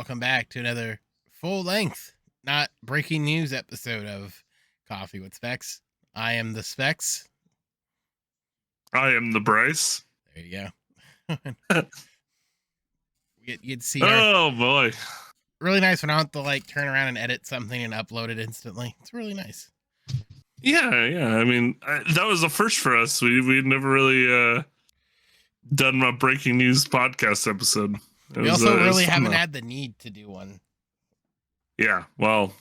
welcome back to another full-length, not breaking news episode of Coffee with Specs. I am the Specs. I am the Bryce. There you go. You'd see. Oh boy! Really nice when I don't have to like turn around and edit something and upload it instantly. It's really nice. Yeah. I mean, that was the first for us. We'd never really done a breaking news podcast episode. We also really haven't had the need to do one. Yeah. Well,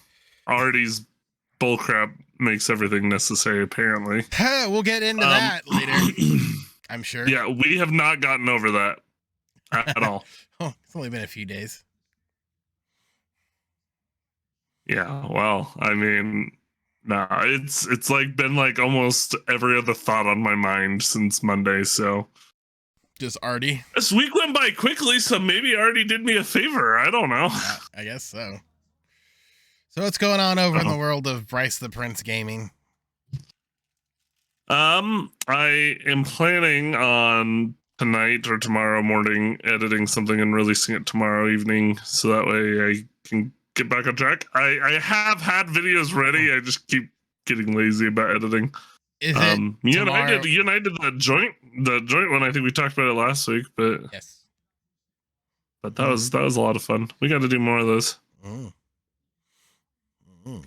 Arte's bullcrap makes everything necessary. Apparently, we'll get into that later. I'm sure. Yeah, we have not gotten over that at all. Oh, it's only been a few days. Yeah, well, I mean, nah, it's like been like almost every other thought on my mind since Monday, so just Arte. This week went by quickly, so maybe Arte did me a favor. I don't know. I guess so. So what's going on over in the world of BrycethePrince gaming? I am planning on tonight or tomorrow morning editing something and releasing it tomorrow evening, so that way I can get back on track. I have had videos ready. I just keep getting lazy about editing. Is it you and I did the joint one. I think we talked about it last week, but yes, but that was a lot of fun. We got to do more of those.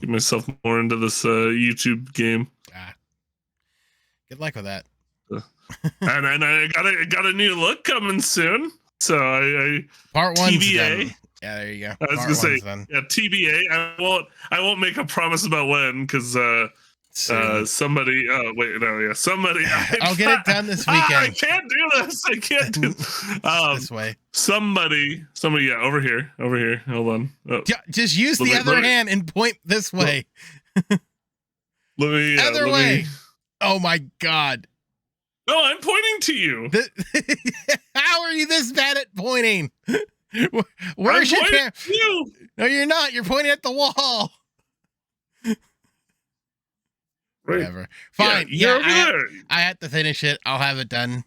Get myself more into this YouTube game. Good luck with that. and I got a new look coming soon. So I part one TBA. Yeah, there you go. I was gonna say TBA. I won't make a promise about when because somebody. Somebody. I'll get it done this weekend. I can't do this. I can't do this way. Somebody. Yeah, over here. Hold on. Oh. Just use the other hand and point this way. Let me. Other way. Oh my God. No, I'm pointing to you. How are you this bad at pointing? Where's your camera? No, you're not. You're pointing at the wall. Right. Whatever. Fine. Yeah, I have to finish it. I'll have it done.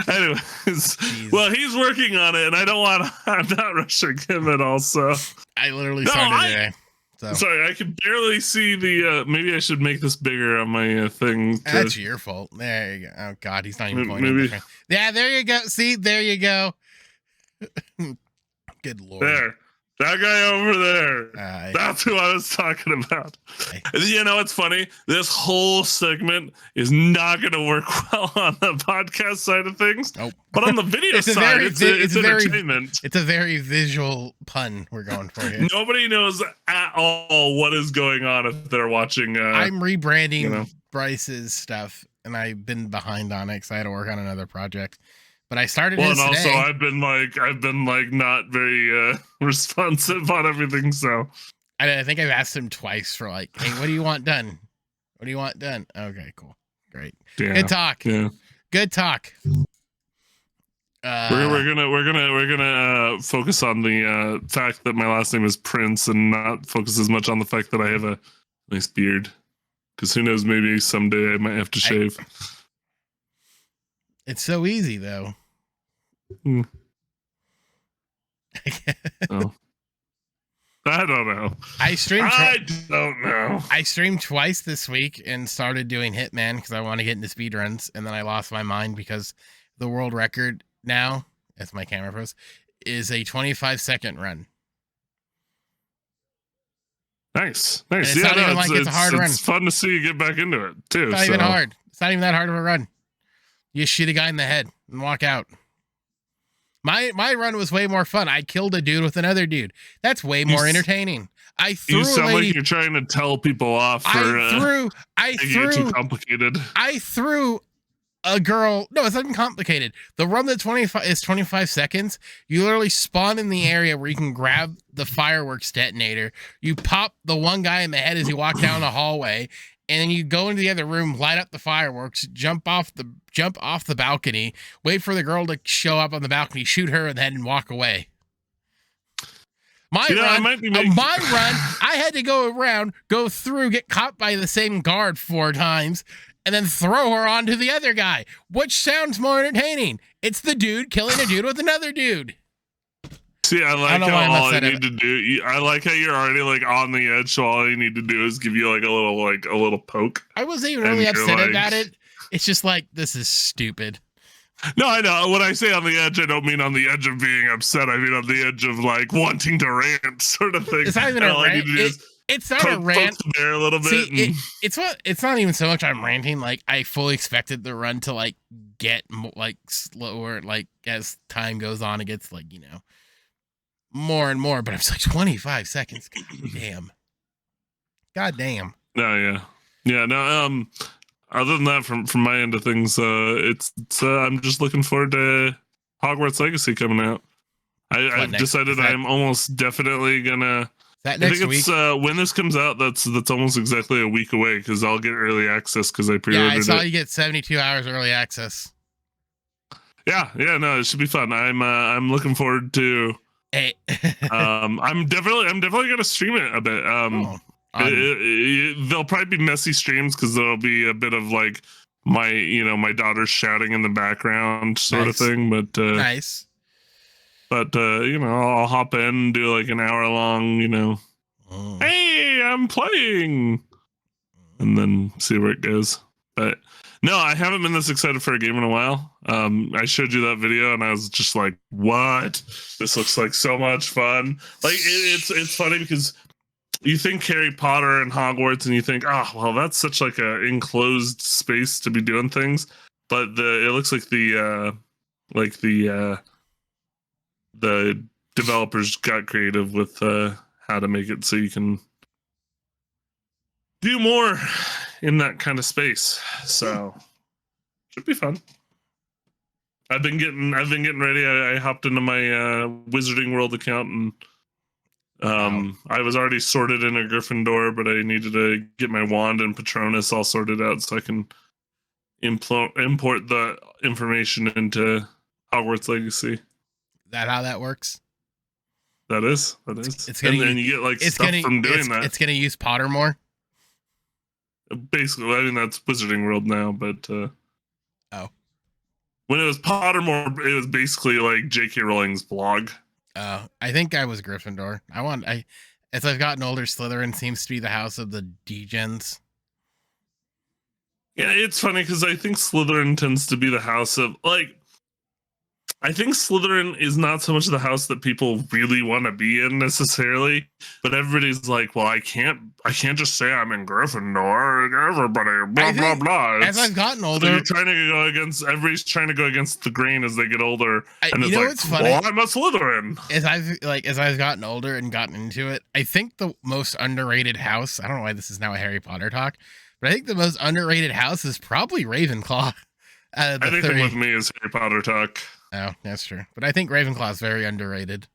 Anyways, well, he's working on it, and I'm not rushing him at all. So I literally started today. So. Sorry, I can barely see the. Maybe I should make this bigger on my thing. That's your fault. There you go. Oh God, he's not even pointing. Maybe. Yeah, there you go. See, there you go. Good Lord. There. That guy over there. That's who I was talking about. You know, it's funny. This whole segment is not going to work well on the podcast side of things. Nope. But on the video side, it's entertainment. It's a very visual pun we're going for here. Nobody knows at all what is going on if they're watching. I'm rebranding Bryce's stuff, and I've been behind on it because I had to work on another project. But I started his today. Also I've been like not very responsive on everything. So I think I've asked him twice for like, hey, what do you want done? What do you want done? Okay, cool, great, good talk. Yeah, good talk. We're gonna focus on the fact that my last name is Prince and not focus as much on the fact that I have a nice beard. Because who knows, maybe someday I might have to shave. It's so easy, though. Oh. I don't know. I don't know. I streamed twice this week and started doing Hitman because I want to get into speedruns, and then I lost my mind because the world record now, as my camera froze, is a 25-second run. Nice. It's not even like it's a hard run. It's fun to see you get back into it, too. It's not even hard. It's not even that hard of a run. You shoot a guy in the head and walk out. My run was way more fun. I killed a dude with another dude. That's way more entertaining. I threw you sound a lady. Like you're trying to tell people off. I threw too complicated. I threw a girl. No, it's not even complicated. The run that 25 seconds. You literally spawn in the area where you can grab the fireworks detonator. You pop the one guy in the head as you walk down the hallway. And then you go into the other room, light up the fireworks, jump off the balcony, wait for the girl to show up on the balcony, shoot her in the head, and walk away. My run, I had to go through, get caught by the same guard 4 times, and then throw her onto the other guy. Which sounds more entertaining? It's the dude killing a dude with another dude. See, I I like don't know why I'm how all I upset at need to do. I like how you're already like on the edge. So all you need to do is give you like a little poke. I wasn't even And really you're upset like- about it. It's just like, this is stupid. No, I know. When I say on the edge, I don't mean on the edge of being upset. I mean on the edge of like wanting to rant, sort of thing. It's not even And a all I need rant. to do is It's not a poke rant. the bear a little bit. See, and- it's not even so much I'm ranting. Like, I fully expected the run to like get like slower, like as time goes on, it gets like, you know, more and more. But it's like 25 seconds. God damn. No, yeah. No, other than that, from my end of things, it's I'm just looking forward to Hogwarts Legacy coming out. I've next? decided Is that- I'm almost definitely gonna. Is that I next think week? it's when this comes out. That's almost exactly a week away because I'll get early access because I Yeah, pre-ordered I saw it. you get 72 hours early access. Yeah, no, it should be fun. I'm looking forward to. Hey. I'm definitely gonna stream it a bit. Oh, There'll probably be messy streams because there'll be a bit of like my daughter shouting in the background sort Nice. of thing. But nice. I'll hop in and do like an hour long. Mm. Hey, I'm playing, and then see where it goes. But no, I haven't been this excited for a game in a while. I showed you that video, and I was just like, "What? This looks like so much fun!" Like it's funny because you think Harry Potter and Hogwarts, and you think, "Oh, well, that's such like a enclosed space to be doing things." But it looks like the developers got creative with how to make it so you can do more in that kind of space. So should be fun. I've been getting ready. I hopped into my Wizarding World account and I was already sorted in a Gryffindor, but I needed to get my wand and Patronus all sorted out so I can import the information into Hogwarts Legacy. That how that works? That is. It's gonna and you get like It's stuff gonna from doing that. It's gonna use Potter more. Basically, I mean that's Wizarding World now, but Oh. When it was Pottermore, it was basically like J.K. Rowling's blog. I think I was Gryffindor. As I've gotten older, Slytherin seems to be the house of the degens. Yeah, it's funny because I think Slytherin tends to be the house of like. I think Slytherin is not so much the house that people really want to be in necessarily, but everybody's like, "Well, I can't just say I'm in Gryffindor. Everybody, blah blah blah." As I've gotten So older, you're trying to go against everybody's trying to go against the grain as they get older, and you it's know like, what's funny? "Well, I'm a Slytherin." As I've gotten older and gotten into it, I think the most underrated house. I don't know why this is now a Harry Potter talk, but I think the most underrated house is probably Ravenclaw. I think the with me is Harry Potter talk. Oh, that's true. But I think Ravenclaw is very underrated.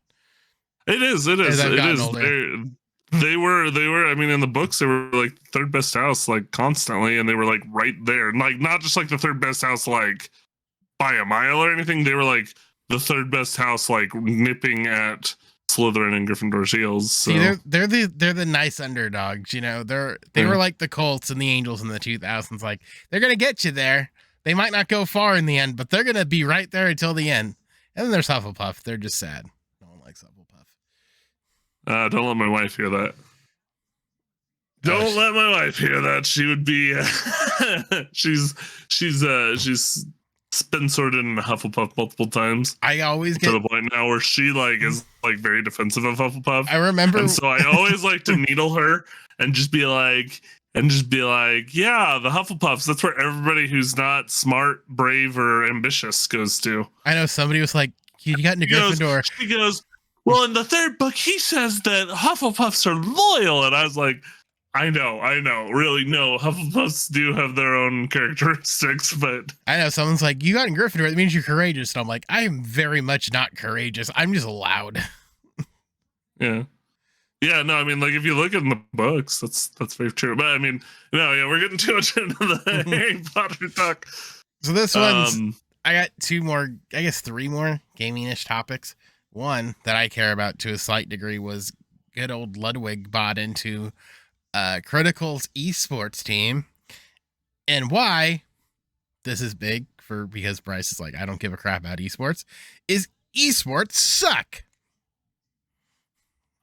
It is. As I've gotten older. They were. I mean, in the books, they were like third best house, like constantly, and they were like right there, like not just like the third best house, like by a mile or anything. They were like the third best house, like nipping at Slytherin and Gryffindor's heels. So. See, they're the nice underdogs. You know, they were like the Colts and the Angels in the 2000s. Like they're gonna get you there. They might not go far in the end, but they're gonna be right there until the end. And then there's Hufflepuff. They're just sad. No one likes Hufflepuff. Don't let my wife hear that. Don't let my wife hear that. She would be. She's been sorted in Hufflepuff multiple times. I always to the point now where she like is like very defensive of Hufflepuff. I remember, and so I always like to needle her and just be like, yeah, the Hufflepuffs. That's where everybody who's not smart, brave, or ambitious goes to. I know somebody was like, you got into Gryffindor. She goes, well, in the third book, he says that Hufflepuffs are loyal, and I was like, I know. Really, no. Hufflepuffs do have their own characteristics, but I know someone's like, you got in Gryffindor. That means you're courageous. And I'm like, I am very much not courageous. I'm just loud. Yeah. Yeah, no, I mean, like, if you look in the books, that's very true. But, I mean, no, yeah, we're getting too much into the Harry Potter talk. So this one's, I got three more gaming-ish topics. One that I care about to a slight degree was good old Ludwig bought into Critical's esports team. And why this is big because Bryce is like, I don't give a crap about esports, is esports suck.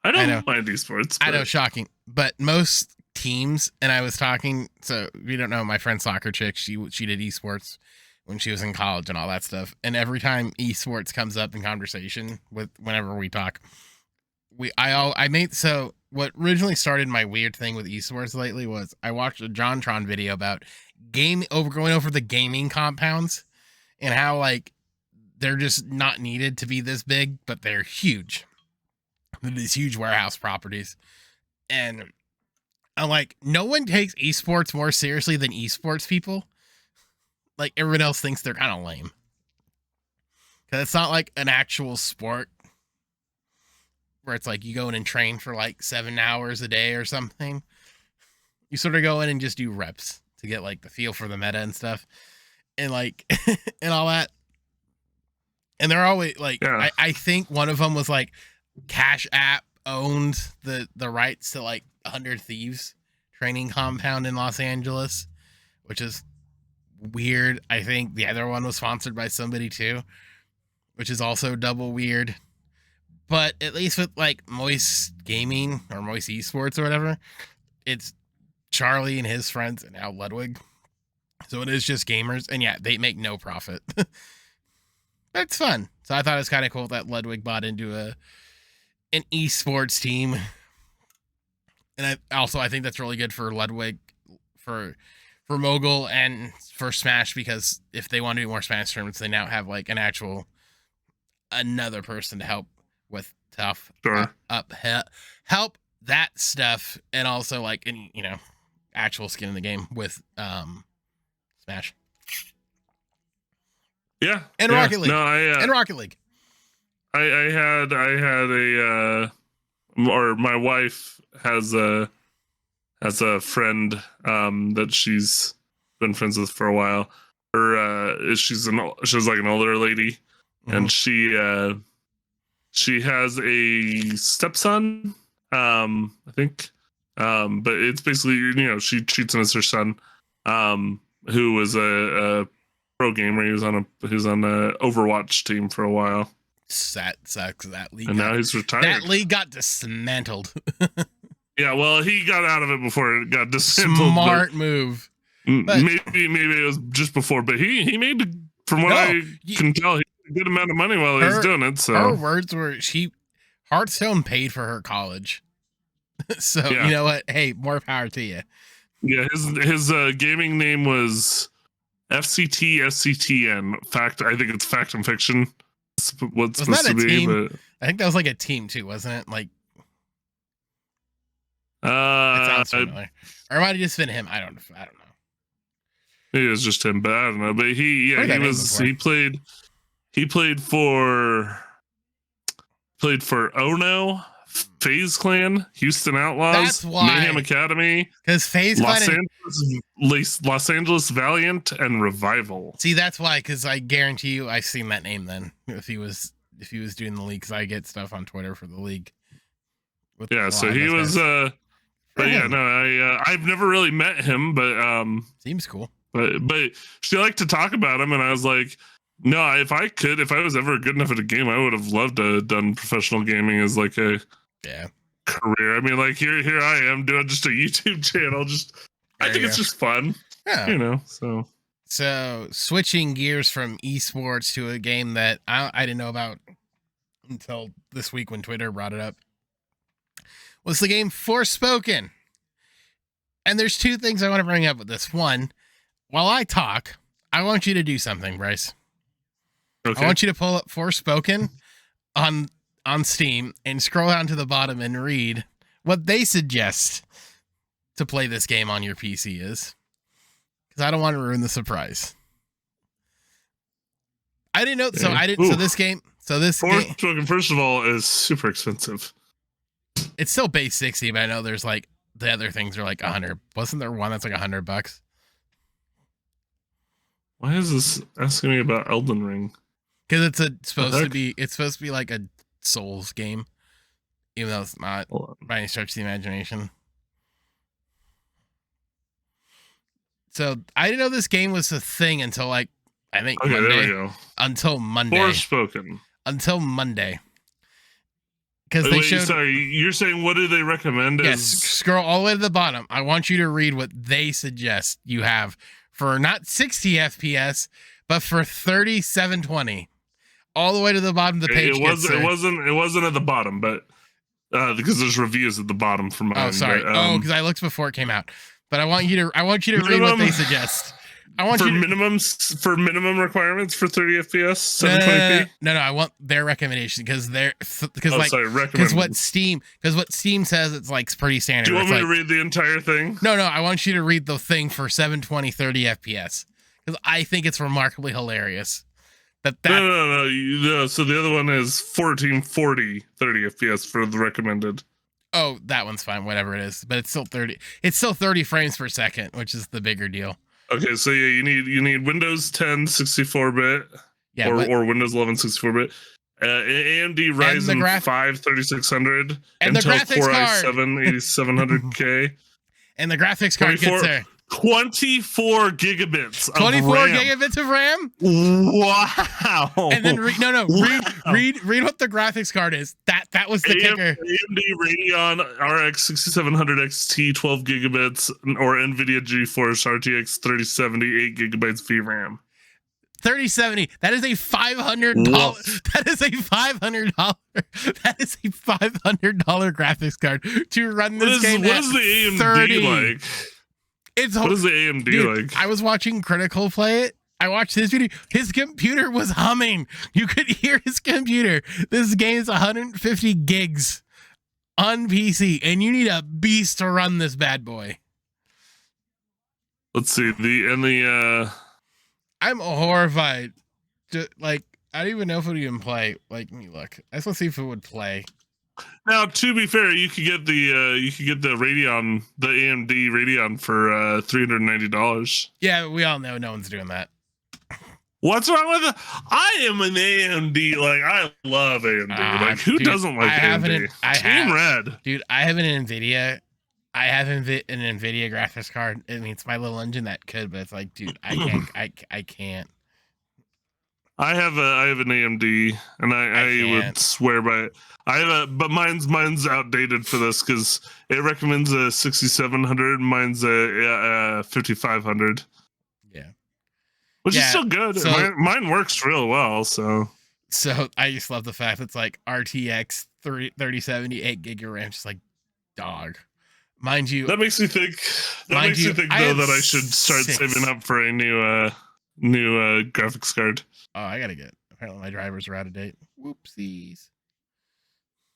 I don't know. mind esports. I know, shocking. But most teams, and I was talking, so you don't know, my friend soccer chick, she did esports when she was in college and all that stuff. And every time esports comes up in conversation with whenever we talk, so what originally started my weird thing with esports lately was I watched a JonTron video about going over the gaming compounds and how like they're just not needed to be this big, but they're huge. They're these huge warehouse properties. And I'm like, no one takes esports more seriously than esports people. Like, everyone else thinks they're kind of lame. Because it's not like an actual sport where it's like you go in and train for like 7 hours a day or something. You sort of go in and just do reps to get like the feel for the meta and stuff. And like, and all that. And they're always like, yeah. I think one of them was like Cash App owned the rights to like 100 Thieves training compound in Los Angeles, which is weird. I think the other one was sponsored by somebody too, which is also double weird. But at least with like Moist Gaming or Moist Esports or whatever, it's Charlie and his friends and now Ludwig. So it is just gamers, and yeah, they make no profit. But it's fun. So I thought it was kind of cool that Ludwig bought into an esports team. And I think that's really good for Ludwig, for Mogul and for Smash, because if they want to do more Smash tournaments, they now have like another person to help with help that stuff, and also like any actual skin in the game with Smash. Yeah, and yeah. Rocket League. No, and Rocket League. I had a or my wife has a friend that she's been friends with for a while. She's like an older lady, and she has a stepson, I think, but it's basically she treats him as her son, who was a pro gamer. He was on a Overwatch team for a while. That sucks. That league, and now he's retired. That league got dismantled. Yeah, well, he got out of it before it got dismantled. Smart move. Maybe it was just before, but he made, from what I can tell, he made a good amount of money while he was doing it. So her words were, Hearthstone paid for her college. So yeah. You know what? Hey, more power to you. Yeah, his gaming name was FCTN. I think it's Fact and Fiction. What's supposed to be, but I think that was like a team too, wasn't it? Like, that sounds familiar. Or it might have just been him. I don't know. Maybe it was just him, but I don't know. But he played for Ono, FaZe Clan, Houston Outlaws, that's why. Mayhem Academy, because FaZe Clan, Los Angeles Valiant, and Revival. See, that's why. Because I guarantee you, I've seen that name then. If he was doing the league, because I get stuff on Twitter for the league. Yeah, so he was. But yeah, no, I've never really met him, but seems cool. But she liked to talk about him, and I was like, no, if I was ever good enough at a game, I would have loved to have done professional gaming as like a career. I mean, like here I am doing just a YouTube channel. I think it's just fun. Yeah. So switching gears from esports to a game that I didn't know about until this week when Twitter brought it up, was the game Forspoken. And there's two things I want to bring up with this. One, while I talk, I want you to do something, Bryce. Okay. I want you to pull up Forspoken on Steam and scroll down to the bottom and read what they suggest to play this game on your PC is. Because I don't want to ruin the surprise. I didn't know. So this game. Forspoken, first of all, is super expensive. It's still base 60, but I know there's like the other things are like 100. Wasn't there one that's like $100? Why is this asking me about Elden Ring? Because it's supposed to be like a Souls game, even though it's not by any stretch of the imagination. So I didn't know this game was a thing until like I think Monday. There we go. Until Monday. Forspoken. Until Monday. because they showed. Sorry, you're saying what do they recommend? Yes, scroll all the way to the bottom. I want you to read what they suggest you have for not 60 FPS, but for 3720. All the way to the bottom of the page. It wasn't at the bottom, but because there's reviews at the bottom for mine. Oh, sorry. But, because I looked before it came out. But I want you to read what they suggest. I want for minimum requirements for 30 FPS, 720p. No, I want their recommendation because what Steam says it's like pretty standard. Do you want me to read the entire thing? No, I want you to read the thing for 720 30 FPS because I think it's remarkably hilarious. No. So the other one is 1440 30 FPS for the recommended. Oh, that one's fine, whatever it is, but it's still 30. It's still 30 frames per second, which is the bigger deal. Okay, so yeah, you need Windows 10 64-bit, or Windows 11 64-bit, AMD Ryzen 5 3600, and the Intel graphics Core card. i7 8700K, and the graphics card gets there. 24 gigabits. 24 RAM. gigabits of RAM. Wow. And then read what the graphics card is. That was the kicker. AMD Radeon RX 6700 XT 12 gigabits or NVIDIA GeForce RTX 3070 8 gigabytes VRAM. 3070. That is a $500. That is a $500. That is a $500 graphics card to run this game. What is the AMD 30. Like? What is the AMD like? I was watching Critical play it. I watched his video. His computer was humming. You could hear his computer. This game is 150 gigs on PC, and you need a beast to run this bad boy. Let's see. I'm horrified. I don't even know if it would even play. Let me look. I just want to see if it would play. Now, to be fair, you could get the Radeon, the AMD Radeon for $390. Yeah, we all know no one's doing that. What's wrong with it? I am an AMD. I love AMD. Who doesn't like AMD? Team Red. Dude, I have an NVIDIA. I have an NVIDIA graphics card. I mean, it's my little engine that could, but it's like, dude, I can't. I have an AMD, and I would swear by it. But mine's outdated for this because it recommends a 6700. Mine's a 5500. Yeah, which is still good. So, mine works real well. So I just love the fact it's like RTX 3070 8 gig of RAM, just like dog. Mind you, that makes me think. That makes me think though that I should start saving up for a new graphics card. Oh, I gotta get. Apparently, my drivers are out of date. Whoopsies.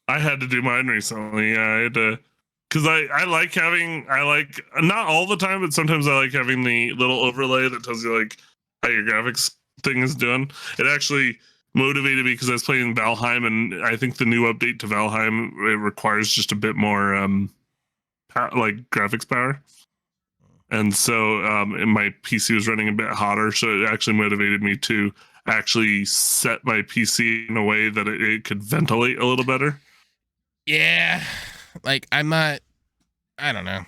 I had to do mine recently. Yeah, I had to, because I like not all the time, but sometimes I like having the little overlay that tells you how your graphics thing is doing. It actually motivated me because I was playing Valheim, and I think the new update to Valheim it requires just a bit more graphics power. And so my PC was running a bit hotter, so it actually motivated me to actually set my PC in a way that it could ventilate a little better. Yeah, I'm not. I don't know.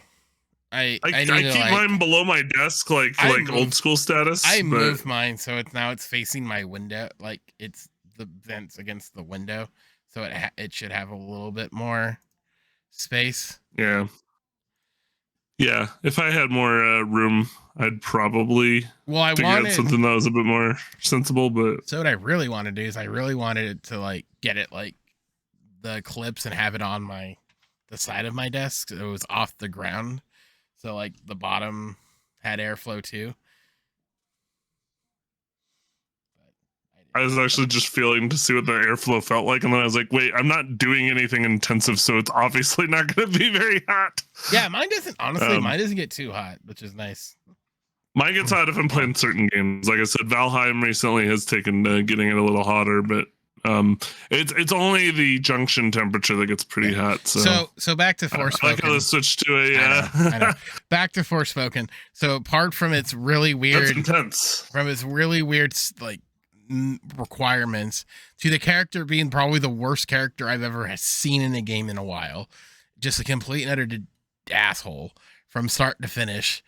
I keep mine below my desk, old school status. I moved mine so it's facing my window. It's the vents against the window, so it should have a little bit more space. Yeah. Yeah, if I had more room, I'd probably figure out something that was a bit more sensible. But so what I really want to do is I really wanted it to get it the clips and have it on the side of my desk. So it was off the ground, so the bottom had airflow too. I was actually just feeling to see what the airflow felt like, and then I was like, wait, I'm not doing anything intensive, so it's obviously not going to be very hot. Yeah, mine doesn't, honestly, mine doesn't get too hot, which is nice. Mine gets hot if I'm playing certain games. Like I said, Valheim recently has taken getting it a little hotter, but it's only the junction temperature that gets pretty hot. So back to Forspoken. I like how this switched to I know. Back to Forspoken. So apart from its really weird, that's intense. From its really weird requirements to the character being probably the worst character I've ever seen in a game in a while, just a complete and utter asshole from start to finish.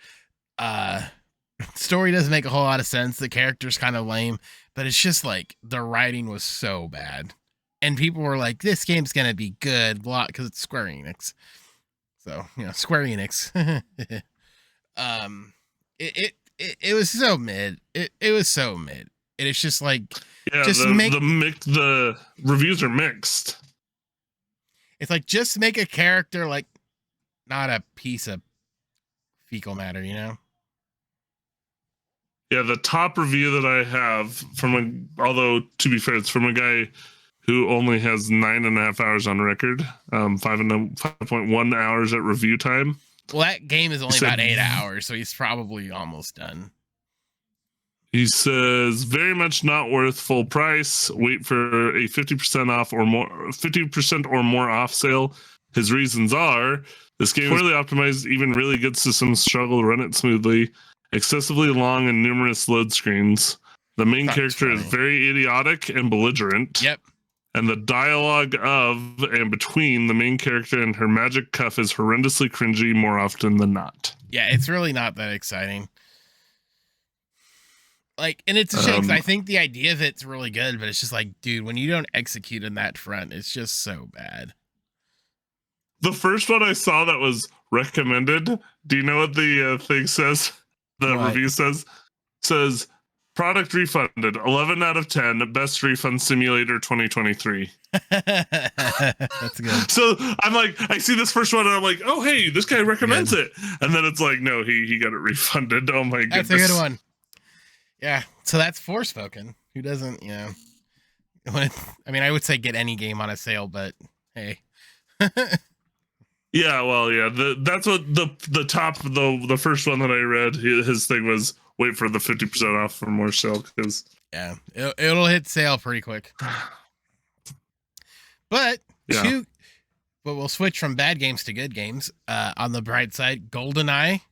Story doesn't make a whole lot of sense. The character's kind of lame, but it's just the writing was so bad. and people were like, "This game's gonna be good," blah, because it's Square Enix. So Square Enix. It was so mid. It was so mid. And it's just like, Yeah, just the reviews are mixed. It's like, just make a character like not a piece of fecal matter, Yeah, the top review that I have although to be fair, it's from a guy who only has 9.5 hours on record, 5.1 hours at review time. Well, that game is only about 8 hours, so he's probably almost done. He says, very much not worth full price. Wait for a 50% off or more, 50% or more off sale. His reasons are: this game is poorly optimized, even really good systems struggle to run it smoothly. Excessively long and numerous load screens. The main character is very idiotic and belligerent. Yep. And the dialogue of and between the main character and her magic cuff is horrendously cringy more often than not. Yeah, it's really not that exciting. Like, and it's a shame, 'cause I think the idea of it's really good, but it's just like, dude, when you don't execute in that front, it's just so bad. The first one I saw that was recommended, do you know what the thing says? The review says, product refunded, 11 out of 10, best refund simulator 2023. That's good. So I'm like, I see this first one and I'm like, oh, hey, this guy recommends it. And then it's like, no, he got it refunded. Oh my goodness. That's a good one. Yeah. So that's Forspoken. Who doesn't, I mean, I would say get any game on a sale, but hey. Yeah, well, yeah. That's what the top, the first one that I read, his thing was, wait for the 50% off for more sale, because it'll hit sale pretty quick. But we'll switch from bad games to good games. On the bright side, Goldeneye,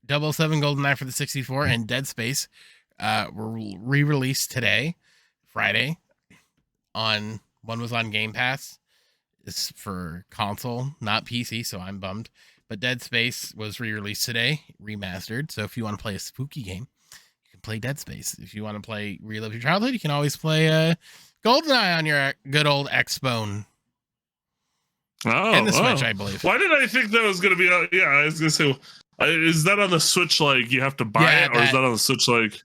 007 Goldeneye for the 64, and Dead Space were re-released today, Friday. One was on Game Pass. It's for console, not PC, so I'm bummed. But Dead Space was re-released today, remastered. So if you want to play a spooky game, you can play Dead Space. If you want to play Relive Your Childhood, you can always play Goldeneye on your good old Xbone. And the Switch, I believe. Why did I think that was going to be? Yeah, I was going to say, is that on the Switch? Like you have to buy it, or is that on the Switch? Like,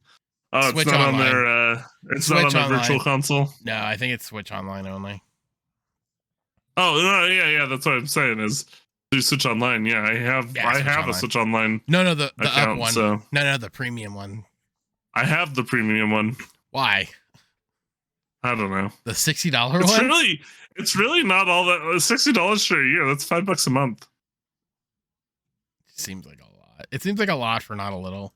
oh, Switch it's not online. on their. It's Switch not on the online. Virtual Console. No, I think it's Switch Online only. Oh no, yeah. That's what I'm saying is do Switch Online. Yeah, I have a Switch Online. No, the account, up one. So. No, the premium one. I have the premium one. Why? I don't know. The $60 one? It's really not all that. $60 for a year. That's $5 a month. Seems like a lot. It seems like a lot for not a little.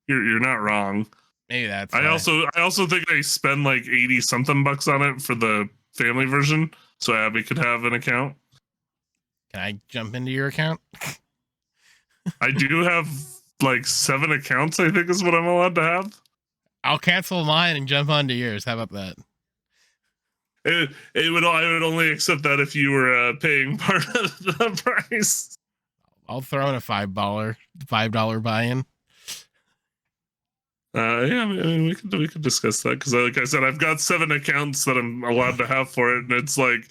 You're not wrong. Maybe that's. I also think I spend like 80 something bucks on it for the family version, so Abby could have an account. Can I jump into your account? I do have like 7 accounts, I think is what I'm allowed to have. I'll cancel mine and jump onto yours. How about that? I would only accept that if you were paying part of the price. I'll throw in a $5 buy-in. Yeah, I mean, we could discuss that, because like I said, I've got 7 accounts that I'm allowed to have for it, and it's like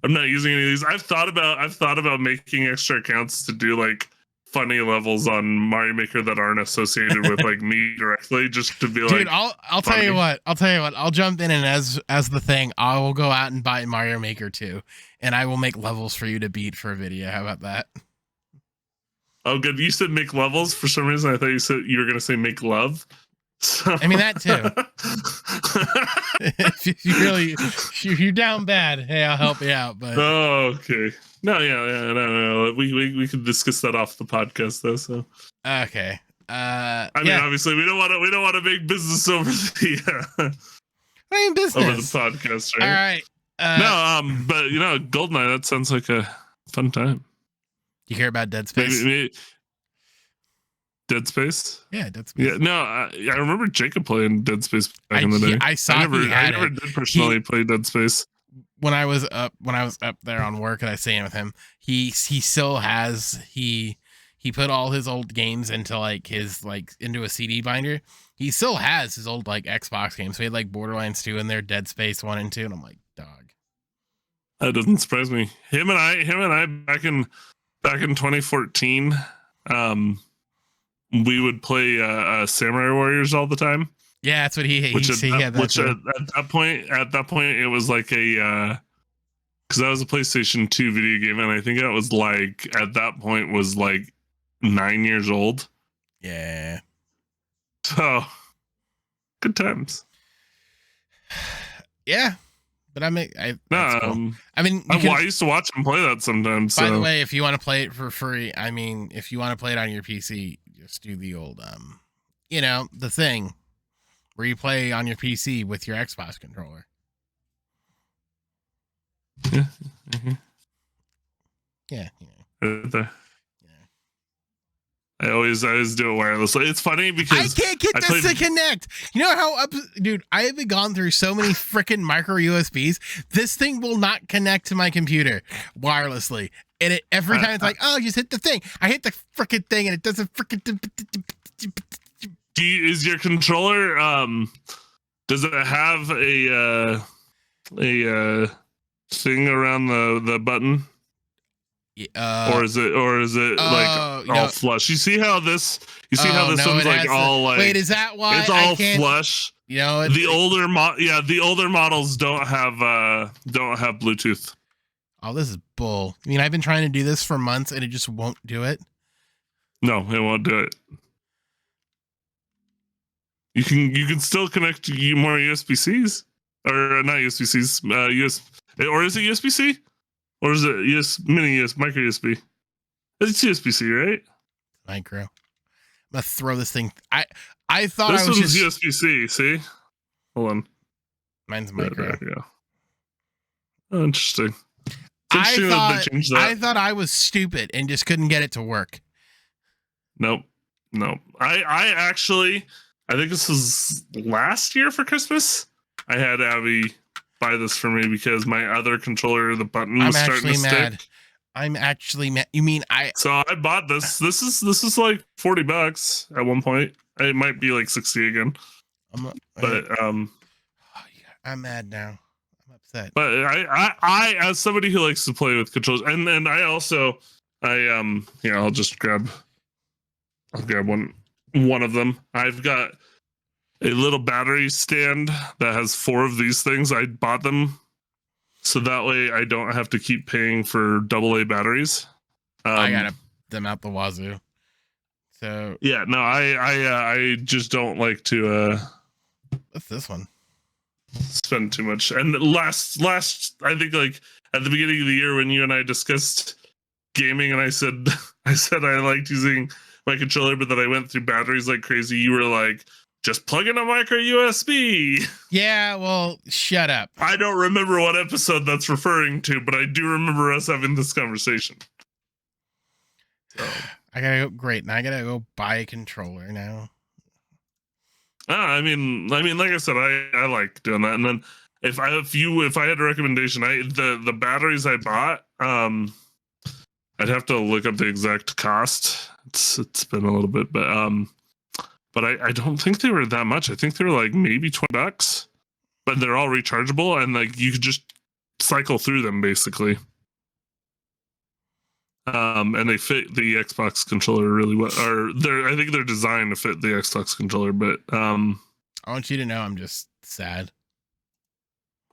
I'm not using any of these. I've thought about making extra accounts to do like funny levels on Mario Maker that aren't associated with like me directly, just to be like, dude, I'll tell you what. I'll jump in, and as the thing, I will go out and buy Mario Maker 2, and I will make levels for you to beat for a video. How about that? Oh, good. You said make levels. For some reason, I thought you were going to say make love. So. I mean, that too. if you're down bad, hey, I'll help you out. But oh, okay. No, no. We could discuss that off the podcast though. So okay. I mean, obviously, we don't want to make business over the business over the podcast, right? All right. No, but Goldeneye. That sounds like a fun time. You hear about Dead Space? Maybe Dead Space? Yeah, Dead Space. Yeah, no, I remember Jacob playing Dead Space back in the day. I never did personally play Dead Space. When I was up there on work and I stayed with him, he still has he he put all his old games into into a CD binder. He still has his old Xbox games. So he had Borderlands 2 in there, Dead Space 1 and 2, and I'm like, dog. That doesn't surprise me. Him and I back in 2014, we would play Samurai Warriors all the time. Yeah, that's what he at that point it was like a because that was a PlayStation 2 video game, and I think that was at that point was 9 years old. Yeah. So good times. Yeah. But cool. I mean, I used to watch him play that sometimes. By the way, if you want to play it for free, I mean, if you want to play it on your PC, just do the old, the thing where you play on your PC with your Xbox controller. Yeah. Mm-hmm. Yeah. Right there. I always do it wirelessly. It's funny because I can't get this to connect. You know how dude, I have gone through so many freaking micro USBs. This thing will not connect to my computer wirelessly. And every time it's oh, just hit the thing. I hit the freaking thing and it doesn't freaking. Is your controller does it have a thing around the button? Or is it all flush? You see how this one's all wait, is that why it's all flush? The older models don't have Bluetooth. Oh, this is bull. I mean, I've been trying to do this for months and it just won't do it. No, it won't do it. You can still connect more USB-Cs or not USB-Cs, or is it USB-C? Or is it micro USB? It's USB-C, right? Micro. I'm gonna throw this thing. I thought this I was one's USB-C. See, hold on. Mine's micro. Yeah. Oh, interesting. I thought I was stupid and just couldn't get it to work. Nope. I actually, I think this was last year for Christmas. I had Abby buy this for me because my other controller, the button was starting to stick. I'm actually mad. You mean So I bought this. This is $40 at one point. It might be 60 again. I'm mad now. I'm upset. But I as somebody who likes to play with controls, and I also I'll grab one of them. I've got a little battery stand that has 4 of these things. I bought them so that way I don't have to keep paying for AA batteries. I got them out the wazoo. So yeah, no, I just don't like to. What's this one? Spend too much. And last, I think at the beginning of the year when you and I discussed gaming, and I said I liked using my controller, but that I went through batteries like crazy. You were like, just plug in a micro USB. Yeah, well, shut up. I don't remember what episode that's referring to, but I do remember us having this conversation. So. I gotta go. Great. Now I gotta go buy a controller now. I mean, like I said, I like doing that. And then if I had a recommendation, the batteries I bought, I'd have to look up the exact cost. It's been a little bit, but I don't think they were that much. I think they were maybe $20, but they're all rechargeable and you could just cycle through them basically. And they fit the Xbox controller really well. I think they're designed to fit the Xbox controller, but I want you to know I'm just sad.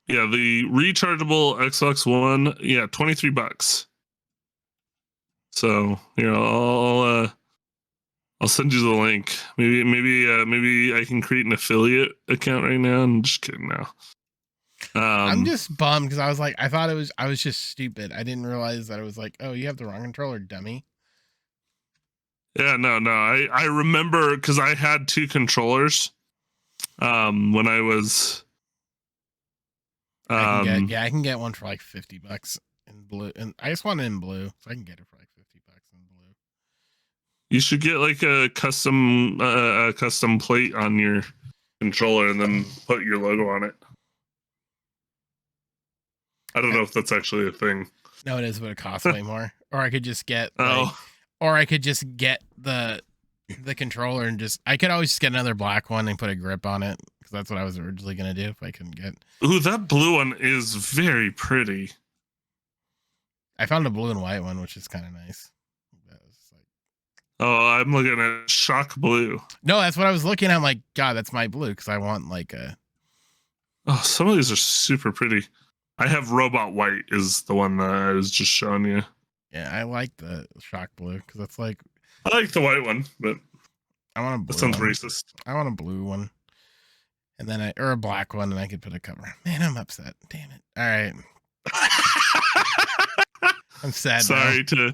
Yeah, the rechargeable Xbox One, $23. So I'll send you the link. Maybe I can create an affiliate account right now. I'm just kidding now. I'm just bummed because I thought I was just stupid. I didn't realize that it was oh, you have the wrong controller, dummy. Yeah, no. I remember because I had 2 controllers when I was I can get one for $50 in blue, and I just want it in blue, so I can get it for $50 in blue. You should get a custom plate on your controller and then put your logo on it. I don't know if that's actually a thing. No, it is, but it costs way more. Or I could just get Or I could just get the controller and I could always just get another black one and put a grip on it, because that's what I was originally gonna do if I couldn't get. Ooh, that blue one is very pretty. I found a blue and white one, which is kind of nice. Oh, I'm looking at shock blue. No, that's what I was looking at. I'm like, God, that's my blue, because I want like a. Oh, some of these are super pretty. I have robot white is the one that I was just showing you. Yeah, I like the shock blue because it's like. I like the white one, but I want a blue. That sounds one. racist. I want a blue one, and then or a black one, and I could put a cover. Man, I'm upset. Damn it! All right, I'm sad. Sorry to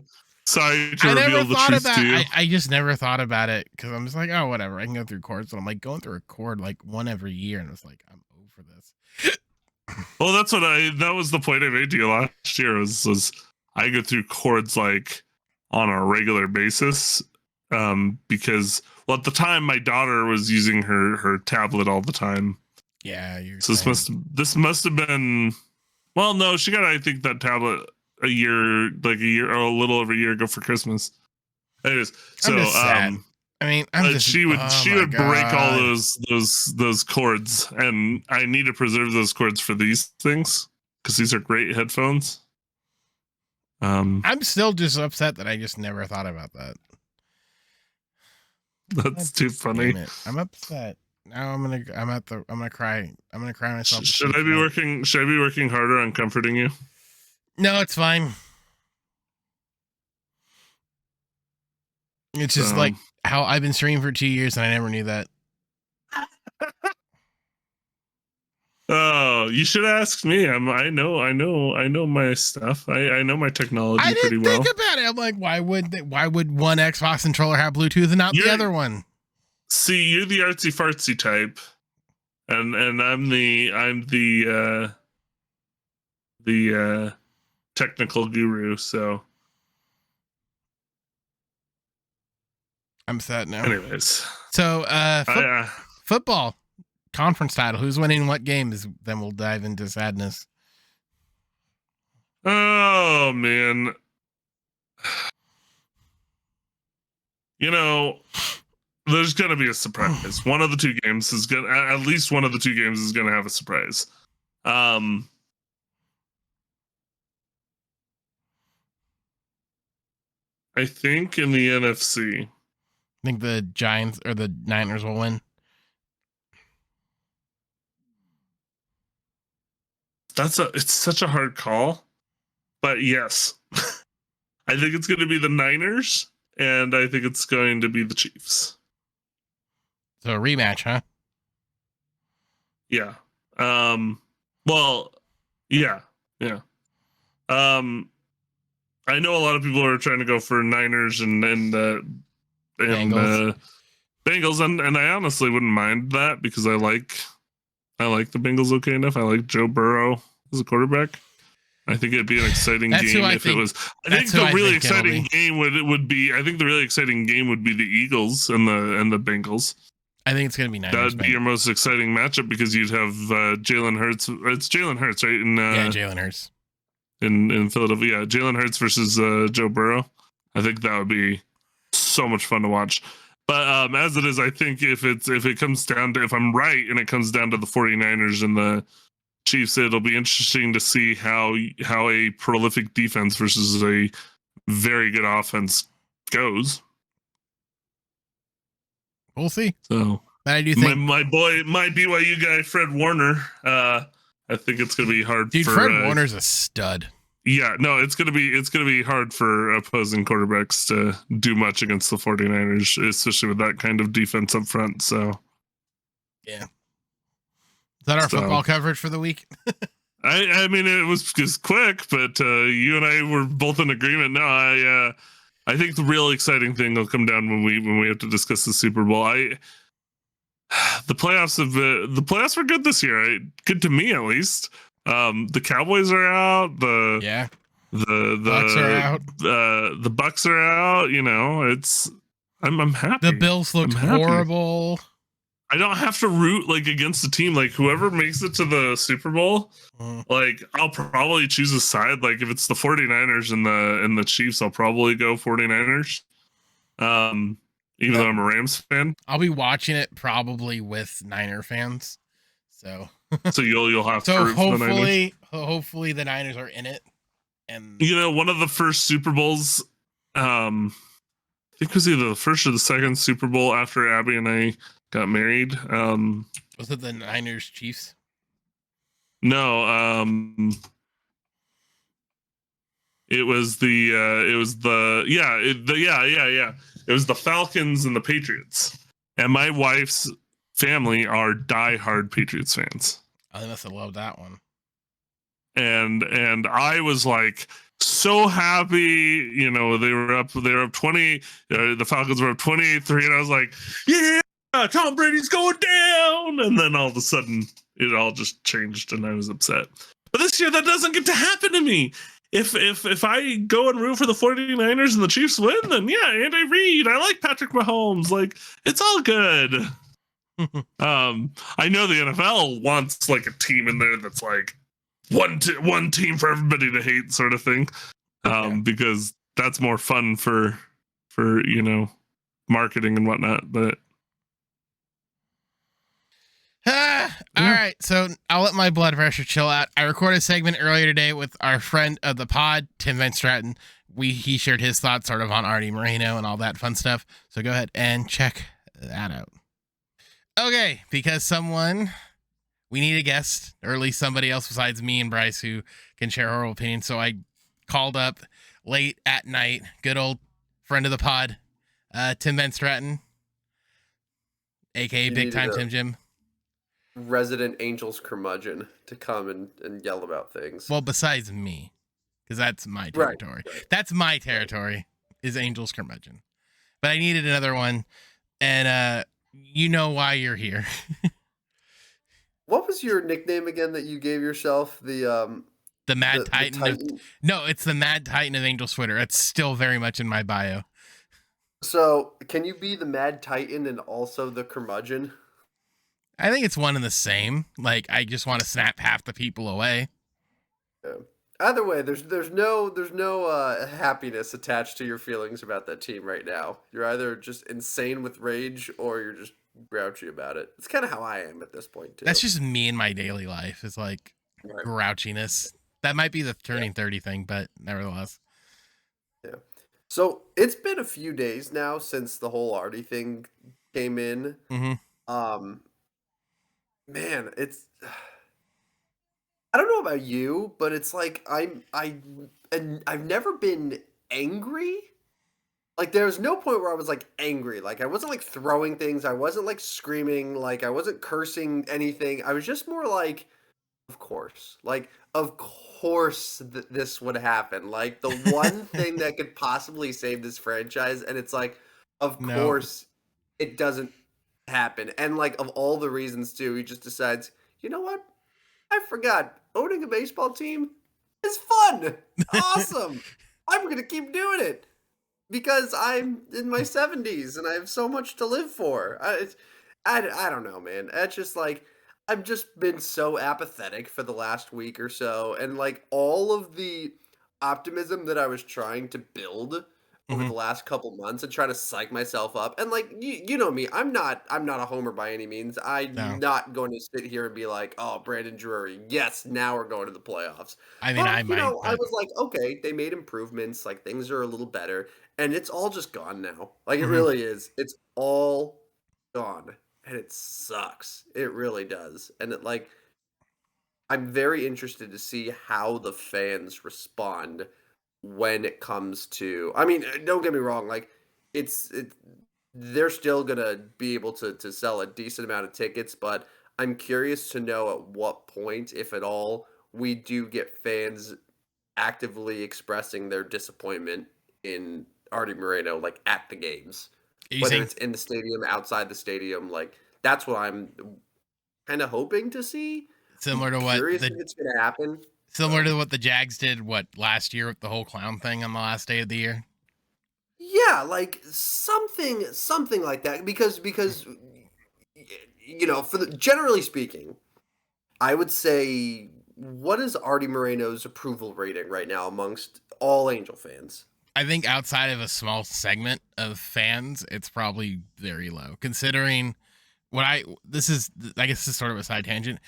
I never reveal the thought truth about. to you. I just never thought about it because I'm just like, oh, whatever. I can go through chords, but I'm like going through a chord like one every year, and it's like I'm over this. Well, that was the point I made to you last year. Was I go through chords like on a regular basis, because at the time my daughter was using her tablet all the time. Yeah, so this must have been. Well, no, she got I think that tablet a year or a little over a year ago for Christmas. Anyways, so sad. I mean, she would break all those chords, and I need to preserve those chords for these things because these are great headphones. I'm still just upset that I just never thought about that. That's too funny. I'm upset. Now I'm gonna cry. I'm gonna cry myself. Should I be working harder on comforting you? No, it's fine. It's just like how I've been streaming for 2 years and I never knew that. Oh, you should ask me. I know my stuff. I know my technology pretty well. I didn't think about it. I'm like, why would one Xbox controller have Bluetooth and not the other one? See, you're the artsy fartsy type, and I'm the technical guru. So I'm sad now. Anyways, so football conference title. Who's winning what games? Then we'll dive into sadness. Oh man, there's gonna be a surprise. One of the two games is gonna, at least one of the two games is gonna have a surprise. I think in the NFC, I think the Giants or the Niners will win. It's such a hard call, but yes, I think it's going to be the Niners, and I think it's going to be the Chiefs. So a rematch, huh? Yeah. Well, yeah. I know a lot of people are trying to go for Niners and Bengals, and I honestly wouldn't mind that because I like the Bengals okay enough. I like Joe Burrow as a quarterback. I think it'd be an exciting game if it was. I think the really exciting game would be. I think the really exciting game would be the Eagles and the Bengals. I think it's gonna be Niners. That'd be your most exciting matchup because you'd have Jalen Hurts. It's Jalen Hurts, right? Yeah, Jalen Hurts in Philadelphia. Yeah, Jalen Hurts versus Joe Burrow. I think that would be so much fun to watch. But as it is, I think if it comes down to, if I'm right and it comes down to the 49ers and the Chiefs, it'll be interesting to see how a prolific defense versus a very good offense goes. We'll see. So I do think my BYU guy Fred Warner. I think it's gonna be hard. Dude, Fred Warner's a stud. Yeah, no, it's gonna be hard for opposing quarterbacks to do much against the 49ers, especially with that kind of defense up front. So yeah. Is that our football coverage for the week? I mean, it was just quick, but you and I were both in agreement. No, I think the real exciting thing will come down when we have to discuss the Super Bowl. The playoffs were good this year. Good to me, at least. The Cowboys are out. The Bucks are out. The Bucks are out. I'm happy. The Bills looked horrible. I don't have to root against the team. Whoever makes it to the Super Bowl, I'll probably choose a side. If it's the 49ers and the Chiefs, I'll probably go 49ers. Even though I'm a Rams fan. I'll be watching it probably with Niner fans. So So you'll have to root for the Niners. Hopefully the Niners are in it. And one of the first Super Bowls, I think it was either the first or the second Super Bowl after Abby and I got married. Was it the Niners Chiefs? No, it was it was the Falcons and the Patriots. And my wife's family are diehard Patriots fans. Oh, they must have loved that one. And I was like so happy, they were up 20, the Falcons were up 28-3, and I was like, yeah, Tom Brady's going down. And then all of a sudden it all just changed and I was upset. But this year that doesn't get to happen to me. If I go and root for the 49ers and the Chiefs win, then yeah, Andy Reid, I like Patrick Mahomes, like it's all good. I know the NFL wants like a team in there that's like one team for everybody to hate sort of thing, because that's more fun for marketing and whatnot. But all right, so I'll let my blood pressure chill out. I recorded a segment earlier today with our friend of the pod, Tim VanStraten. He shared his thoughts sort of on Arte Moreno and all that fun stuff. So go ahead and check that out. Okay, because we need a guest, or at least somebody else besides me and Bryce who can share our opinion. So I called up late at night, good old friend of the pod, Tim VanStraten, aka Big Time Tim Jim. Resident Angels curmudgeon to come and yell about things. Well, besides me, because that's my territory. Right. That's my territory, is Angels curmudgeon. But I needed another one, and you know why you're here. What was your nickname again that you gave yourself? The Mad Titan. No, it's the Mad Titan of Angels Twitter. It's still very much in my bio. So, can you be the Mad Titan and also the curmudgeon? I think it's one and the same. Like, I just want to snap half the people away. Yeah. Either way, there's no happiness attached to your feelings about that team right now. You're either just insane with rage or you're just grouchy about it. It's kind of how I am at this point too. That's just me in my daily life. It's like grouchiness. That might be the turning 30 thing, but nevertheless. Yeah. So it's been a few days now since the whole Arte thing came in. Mm-hmm. Man, it's. I don't know about you, but it's like I've never been angry. Like there's no point where I was like angry. Like I wasn't like throwing things. I wasn't like screaming. Like I wasn't cursing anything. I was just more like, of course. Like of course this would happen. Like the one thing that could possibly save this franchise, and it's like, of course it doesn't happen. And like of all the reasons too, he just decides, you know what? I forgot. Owning a baseball team is fun. Awesome. I'm going to keep doing it because I'm in my 70s and I have so much to live for. I don't know, man. It's just like, I've just been so apathetic for the last week or so. And like all of the optimism that I was trying to build over the last couple months and trying to psych myself up. And like, you know me, I'm not a homer by any means. I'm not going to sit here and be like, oh, Brandon Drury, yes, now we're going to the playoffs. I mean, I was like, okay, they made improvements. Like things are a little better and it's all just gone now. Like it really is. It's all gone and it sucks. It really does. And it like, I'm very interested to see how the fans respond when it comes to, I mean, don't get me wrong, like they're still gonna be able to sell a decent amount of tickets, but I'm curious to know at what point, if at all, we do get fans actively expressing their disappointment in Arte Moreno, like at the games, whether it's in the stadium, outside the stadium. Like that's what I'm kind of hoping to see. Similar to what it's gonna happen. Similar to what the Jags did, last year with the whole clown thing on the last day of the year? Yeah, like something like that. Because generally speaking, I would say, what is Arte Moreno's approval rating right now amongst all Angel fans? I think outside of a small segment of fans, it's probably very low. Considering I guess this is sort of a side tangent.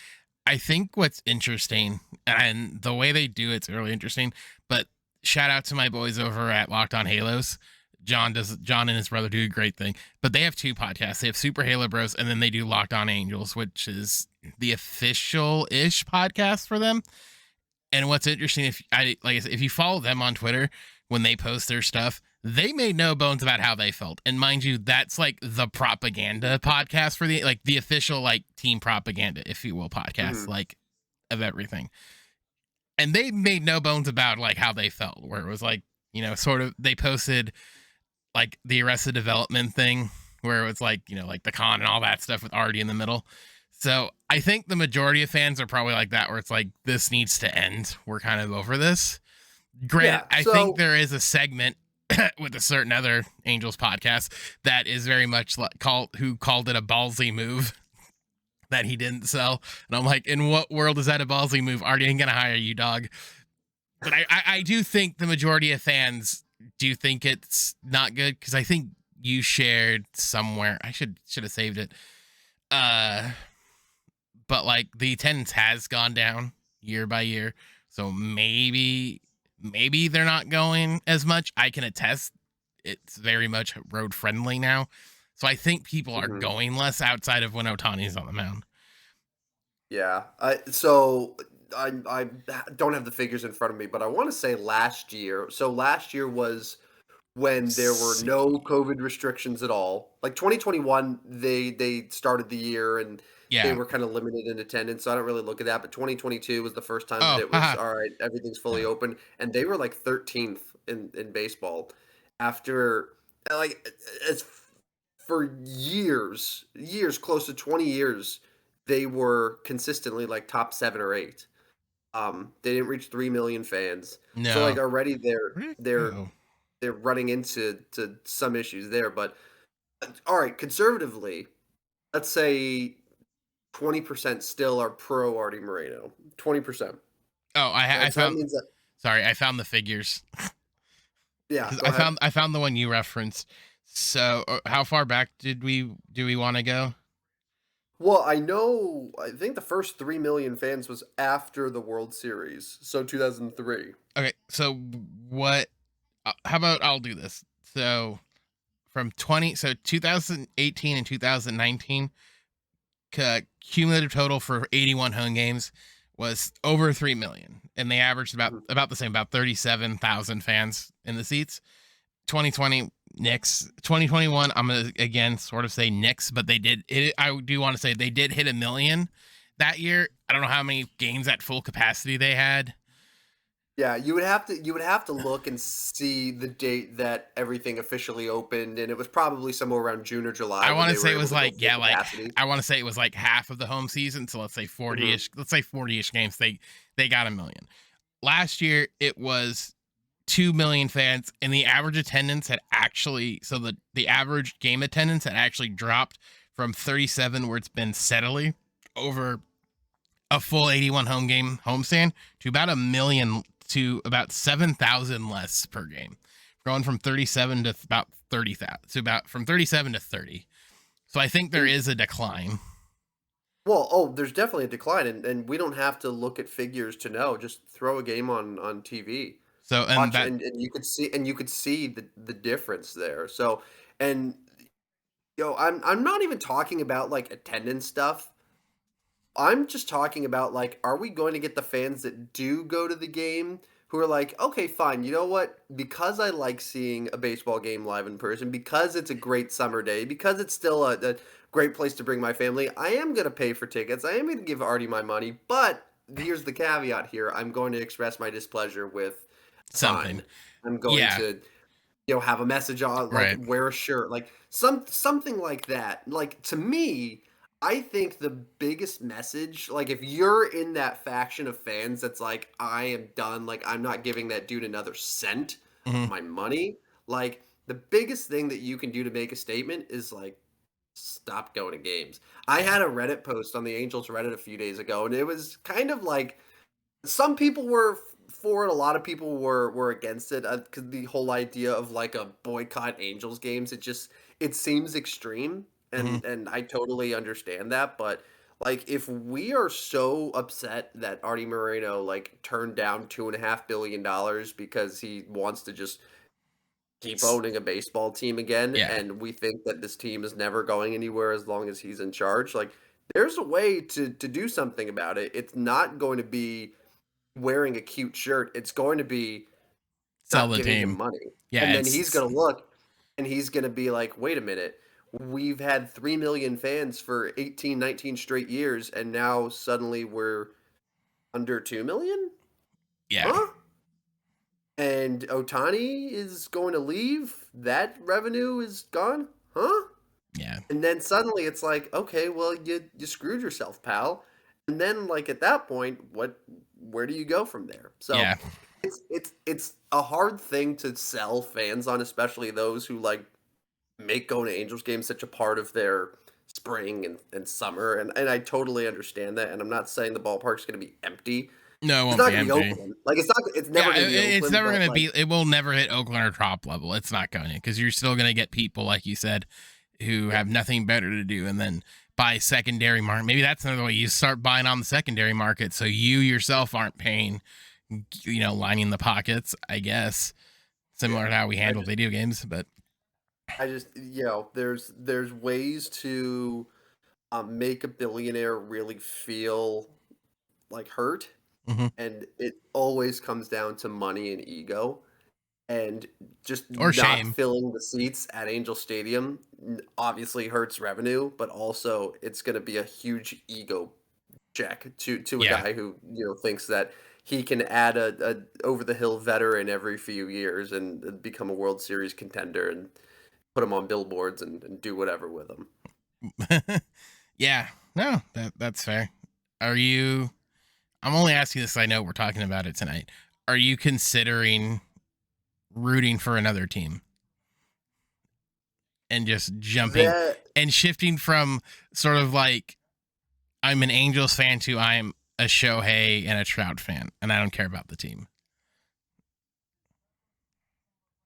I think what's interesting, and the way they do it's really interesting, but shout out to my boys over at Locked On Halos. John and his brother do a great thing, but they have two podcasts. They have Super Halo Bros, and then they do Locked On Angels, which is the official-ish podcast for them. And what's interesting, if you follow them on Twitter, when they post their stuff, they made no bones about how they felt. And mind you, that's like the propaganda podcast for the official like team propaganda, if you will, podcast like of everything. And they made no bones about like how they felt, where it was like, you know, sort of they posted like the Arrested Development thing, where it was like, you know, like the con and all that stuff with Arte in the middle. So I think the majority of fans are probably like that, where it's like, this needs to end. We're kind of over this. Granted, I think there is a segment with a certain other Angels podcast that is very much called it a ballsy move that he didn't sell. And I'm like, in what world is that a ballsy move? Arte ain't gonna hire you, dog. But I do think the majority of fans do think it's not good, because I think you shared somewhere. I should have saved it. But like the attendance has gone down year by year, so maybe they're not going as much. I can attest it's very much road friendly now, so I think people are going less outside of when Ohtani's on the mound. Yeah, so I don't have the figures in front of me, but I want to say last year. So last year was when there were no COVID restrictions at all. Like 2021, they started the year and they were kind of limited in attendance. So I don't really look at that. But 2022 was the first time that it was all right. Everything's fully open, and they were like 13th in baseball after like it's for years, close to 20 years. They were consistently like top 7 or 8. They didn't reach 3 million fans. No. So like already they're running into some issues there. But all right, conservatively, let's say 20% still are pro Arte Moreno. 20%. Oh, I found. Sorry, I found the figures. Yeah, I found the one you referenced. So, how far back do we want to go? Well, I think the first 3 million fans was after the World Series, so 2003. Okay, so what? How about I'll do this. So, from 2018 and 2019, cumulative total for 81 home games was over 3 million, and they averaged about the same, about 37,000 fans in the seats. 2020 Knicks, 2021 I'm gonna again sort of say Knicks, but they did hit it. I do want to say they did hit 1 million that year. I don't know how many games at full capacity they had. Yeah, you would have to look and see the date that everything officially opened, and it was probably somewhere around June or July. I want to say it was like I want to say it was like half of the home season, so let's say 40ish. Let's say 40ish games. They got 1 million. Last year it was 2 million fans, and the average attendance had actually, so the average game attendance had actually dropped from 37, where it's been steadily over a full 81 home game homestand, to about 1 million, to about 7,000 less per game, going from 37 to about 30,000, so about from 37 to 30. So I think there is a decline. Well, there's definitely a decline, and we don't have to look at figures to know. Just throw a game on TV. So and you could see the difference there. So, and I'm not even talking about like attendance stuff. I'm just talking about like, are we going to get the fans that do go to the game who are like, okay, fine, you know what? Because I like seeing a baseball game live in person, because it's a great summer day, because it's still a great place to bring my family, I am going to pay for tickets. I am going to give Arte my money, but here's the caveat here. I'm going to express my displeasure with something. I'm going to have a message on, like wear a shirt, like something like that. Like, to me, I think the biggest message, like if you're in that faction of fans that's like, I am done, like I'm not giving that dude another cent of my money, like the biggest thing that you can do to make a statement is like, stop going to games. I had a Reddit post on the Angels Reddit a few days ago, and it was kind of like, some people were for it. A lot of people were against it because the whole idea of like a boycott Angels games, it seems extreme, and I totally understand that. But like, if we are so upset that Artie Moreno like turned down $2.5 billion because he wants to just keep owning a baseball team again, Yeah. and we think that this team is never going anywhere as long as he's in charge, like there's a way to do something about it. It's not going to be wearing a cute shirt. It's going to be Sell not the giving him team. money. Yeah, And then he's going to look and he's going to be like, wait a minute. We've had 3 million fans for 18, 19 straight years, and now suddenly we're under 2 million? Yeah. Huh? And Ohtani is going to leave? That revenue is gone? Huh? Yeah. And then suddenly it's like, okay, well, you screwed yourself, pal. And then, like, at that point, where do you go from there? So Yeah. it's a hard thing to sell fans on, especially those who like make going to Angels games such a part of their spring and summer. And I totally understand that. And I'm not saying the ballpark's going to be empty. No, it It's won't not be going to be empty. Oakland. Like, it's never going to be Oakland. It's never going to be. Like, It will never hit Oakland or top level. It's not going to, because you're still going to get people, like you said, who have nothing better to do, and then buy secondary market. Maybe that's another way. You start buying on the secondary market, so you yourself aren't paying, lining the pockets, I guess. Similar to how we handle video games, but I just, there's ways to make a billionaire really feel like hurt. Mhm. And it always comes down to money and ego, and just Or not shame. filling the seats at Angel Stadium obviously hurts revenue, but also it's going to be a huge ego check to a Yeah. guy who thinks that he can add a over the hill veteran every few years and become a World Series contender and put him on billboards and do whatever with him. Yeah, no, that's fair. I'm only asking this, I know we're talking about it tonight. Are you considering rooting for another team and just jumping and shifting from sort of like, I'm an Angels fan to I'm a Shohei and a Trout fan, and I don't care about the team?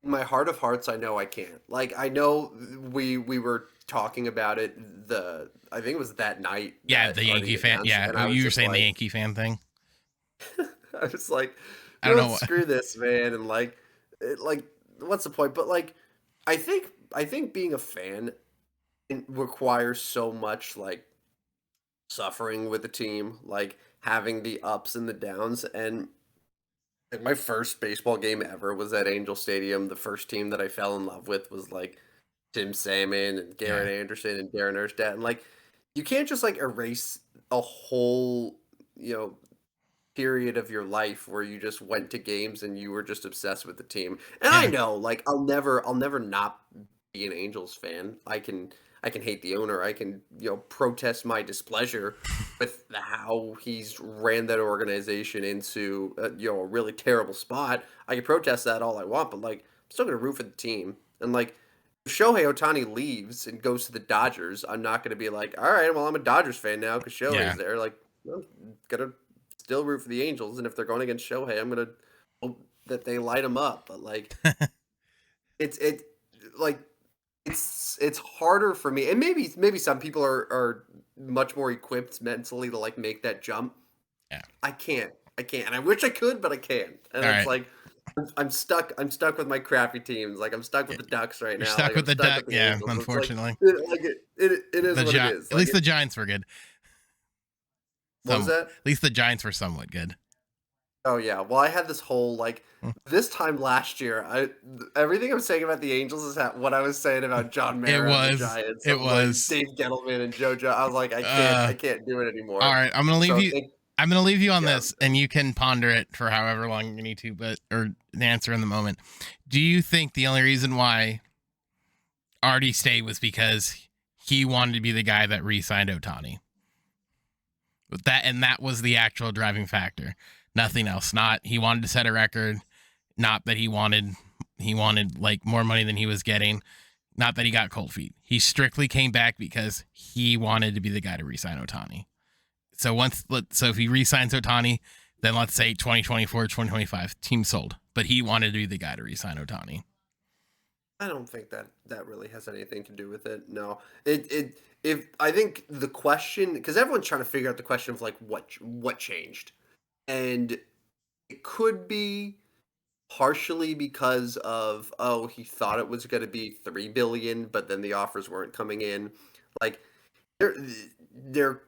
In my heart of hearts, I know I can't. Like, I know we were talking about it. I think it was that night. Yeah, that the Yankee Artie fan. announced, Yeah, and I was you were just saying the like- Yankee fan thing. I was like, I don't know what, screw this, man, and like, what's the point? But like, I think being a fan requires so much like suffering with the team, like having the ups and the downs. And like, my first baseball game ever was at Angel Stadium. The first team that I fell in love with was like Tim Salmon and Garrett Anderson and Darren Erstad. And like, you can't just like erase a whole, period of your life where you just went to games and you were just obsessed with the team. And I know, like, I'll never not be an Angels fan. I can hate the owner. I can, protest my displeasure with how he's ran that organization into, a really terrible spot. I can protest that all I want, but like, I'm still gonna root for the team. And like, if Shohei Ohtani leaves and goes to the Dodgers, I'm not gonna be like, all right, well, I'm a Dodgers fan now because Shohei's there. Like, I'm gonna still root for the Angels, and if they're going against Shohei, I'm gonna hope that they light him up. But like, it's harder for me, and maybe some people are much more equipped mentally to like make that jump. Yeah, I can't, and I wish I could, but I can't. And it's like, I'm stuck with my crappy teams. Like, I'm stuck with the Ducks right now. You're stuck with the Ducks. Yeah, unfortunately. It is what it is. At least the Giants were good. What was that? At least the Giants were somewhat good. Oh yeah. Well, I had this whole this time last year. Everything I'm saying about the Angels is what I was saying about John Mara and the Giants. It was Dave Gettleman and JoJo. I was like, I can't do it anymore. All right, I'm gonna leave you. I'm gonna leave you on this, and you can ponder it for however long you need to, or answer in the moment. Do you think the only reason why Arte stayed was because he wanted to be the guy that re-signed Ohtani? That was the actual driving factor. Nothing else. Not he wanted to set a record. Not that he wanted like more money than he was getting. Not that he got cold feet. He strictly came back because he wanted to be the guy to re-sign Ohtani. So if he re-signs Ohtani, then let's say 2024, 2025, team sold. But he wanted to be the guy to re-sign Ohtani. I don't think that really has anything to do with it. No, if I think the question, because everyone's trying to figure out the question of like what changed, and it could be partially because of he thought it was going to be $3 billion, but then the offers weren't coming in. Like there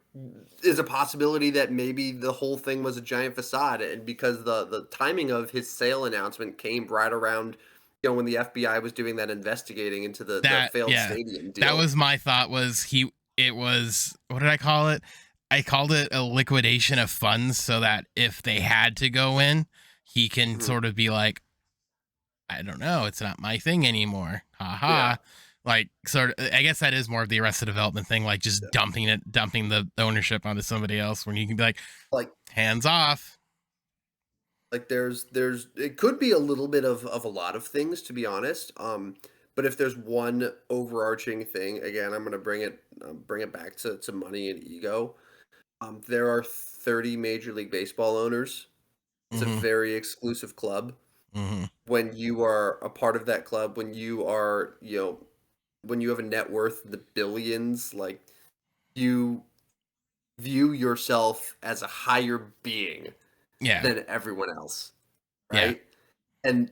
is a possibility that maybe the whole thing was a giant facade, and because the timing of his sale announcement came right around, when the FBI was doing that investigating into the failed stadium deal. That was my thought. It was what did I call it? I called it a liquidation of funds, so that if they had to go in, he can sort of be like, I don't know, it's not my thing anymore. Haha. Yeah. Like, sort of, I guess that is more of the Arrested Development thing, like just dumping the ownership onto somebody else, when you can be like hands off. Like there's it could be a little bit of a lot of things, to be honest. But if there's one overarching thing, again, I'm gonna bring it back to money and ego. There are 30 Major League Baseball owners. It's a very exclusive club. When you are a part of that club, when you are, when you have a net worth in the billions, like, you view yourself as a higher being than everyone else, right? Yeah. And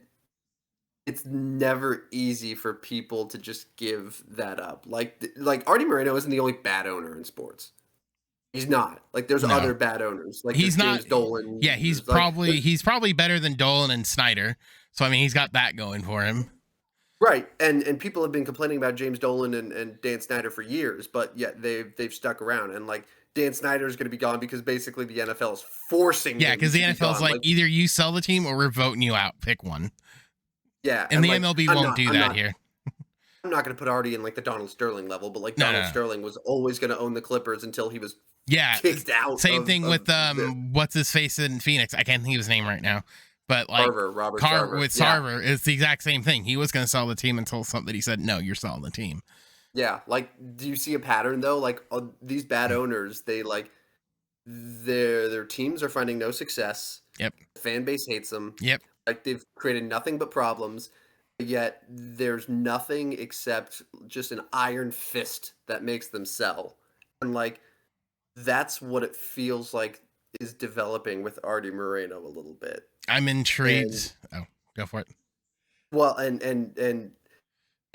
it's never easy for people to just give that up. Like Arte Moreno isn't the only bad owner in sports. He's not. Like, there's other bad owners. Like, he's not James Dolan. Yeah, he's probably better than Dolan and Snyder. So I mean, he's got that going for him. Right. And people have been complaining about James Dolan and Dan Snyder for years, but yet they've stuck around. And like, Dan Snyder is going to be gone because basically the NFL is forcing him. Yeah, because the NFL is like, either you sell the team or we're voting you out. Pick one. Yeah. And the MLB won't do that here. I'm not going to put Arte in like the Donald Sterling level, but like Donald Sterling was always going to own the Clippers until he was kicked out. Same thing with what's his face in Phoenix. I can't think of his name right now. But like Robert Sarver. With Sarver, it's the exact same thing. He was going to sell the team until somebody said, "No, you're selling the team." Yeah, like, do you see a pattern though? Like, these bad owners, they like their teams are finding no success. Yep. The fan base hates them. Yep. Like, they've created nothing but problems. Yet there's nothing except just an iron fist that makes them sell, and like, that's what it feels like is developing with Arte Moreno a little bit. I'm intrigued. Go for it. Well, and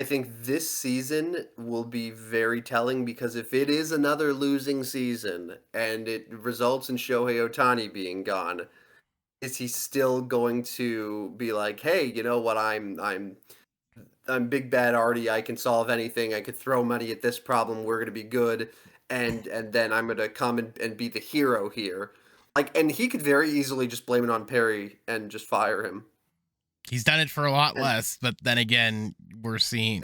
I think this season will be very telling, because if it is another losing season and it results in Shohei Ohtani being gone, is he still going to be like, hey, you know what, I'm big bad Artie, I can solve anything, I could throw money at this problem, we're gonna be good, and then I'm gonna come and be the hero here. Like, and he could very easily just blame it on Perry and just fire him. He's done it for a lot less, but then again, we're seeing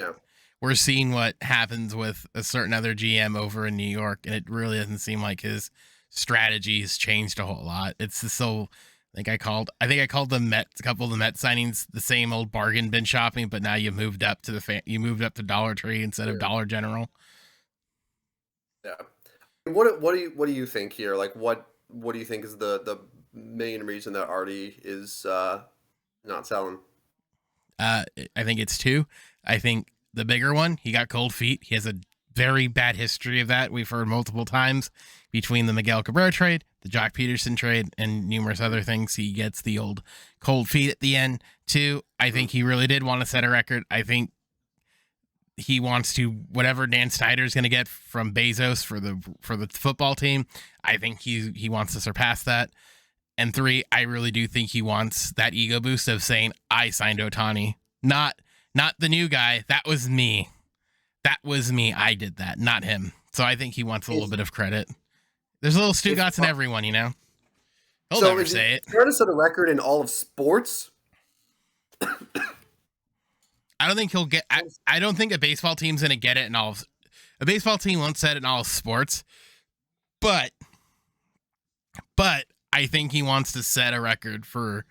what happens with a certain other GM over in New York, and it really doesn't seem like his strategy has changed a whole lot. It's so, I think I called the Mets, a couple of the Mets signings the same old bargain bin shopping, but now you moved up to Dollar Tree instead of Dollar General. Yeah. What do you think here? Like, what do you think is the main reason that Arte is not selling? I think it's two. I think the bigger one, he got cold feet. He has a very bad history of that. We've heard multiple times between the Miguel Cabrera trade, the Jock Peterson trade, and numerous other things. He gets the old cold feet at the end. Two, I think he really did want to set a record. I think he wants to, whatever Dan Snyder is going to get from Bezos for the football team, I think he wants to surpass that. And three, I really do think he wants that ego boost of saying, I signed Ohtani. Not the new guy. That was me. I did that, not him. So I think he wants a little bit of credit. There's a little Stugatz in everyone, you know? He'll never say it. Fair to set a record in all of sports? I don't think he'll get... I don't think a baseball team's going to get it in all of... A baseball team won't set it in all of sports. But I think he wants to set a record for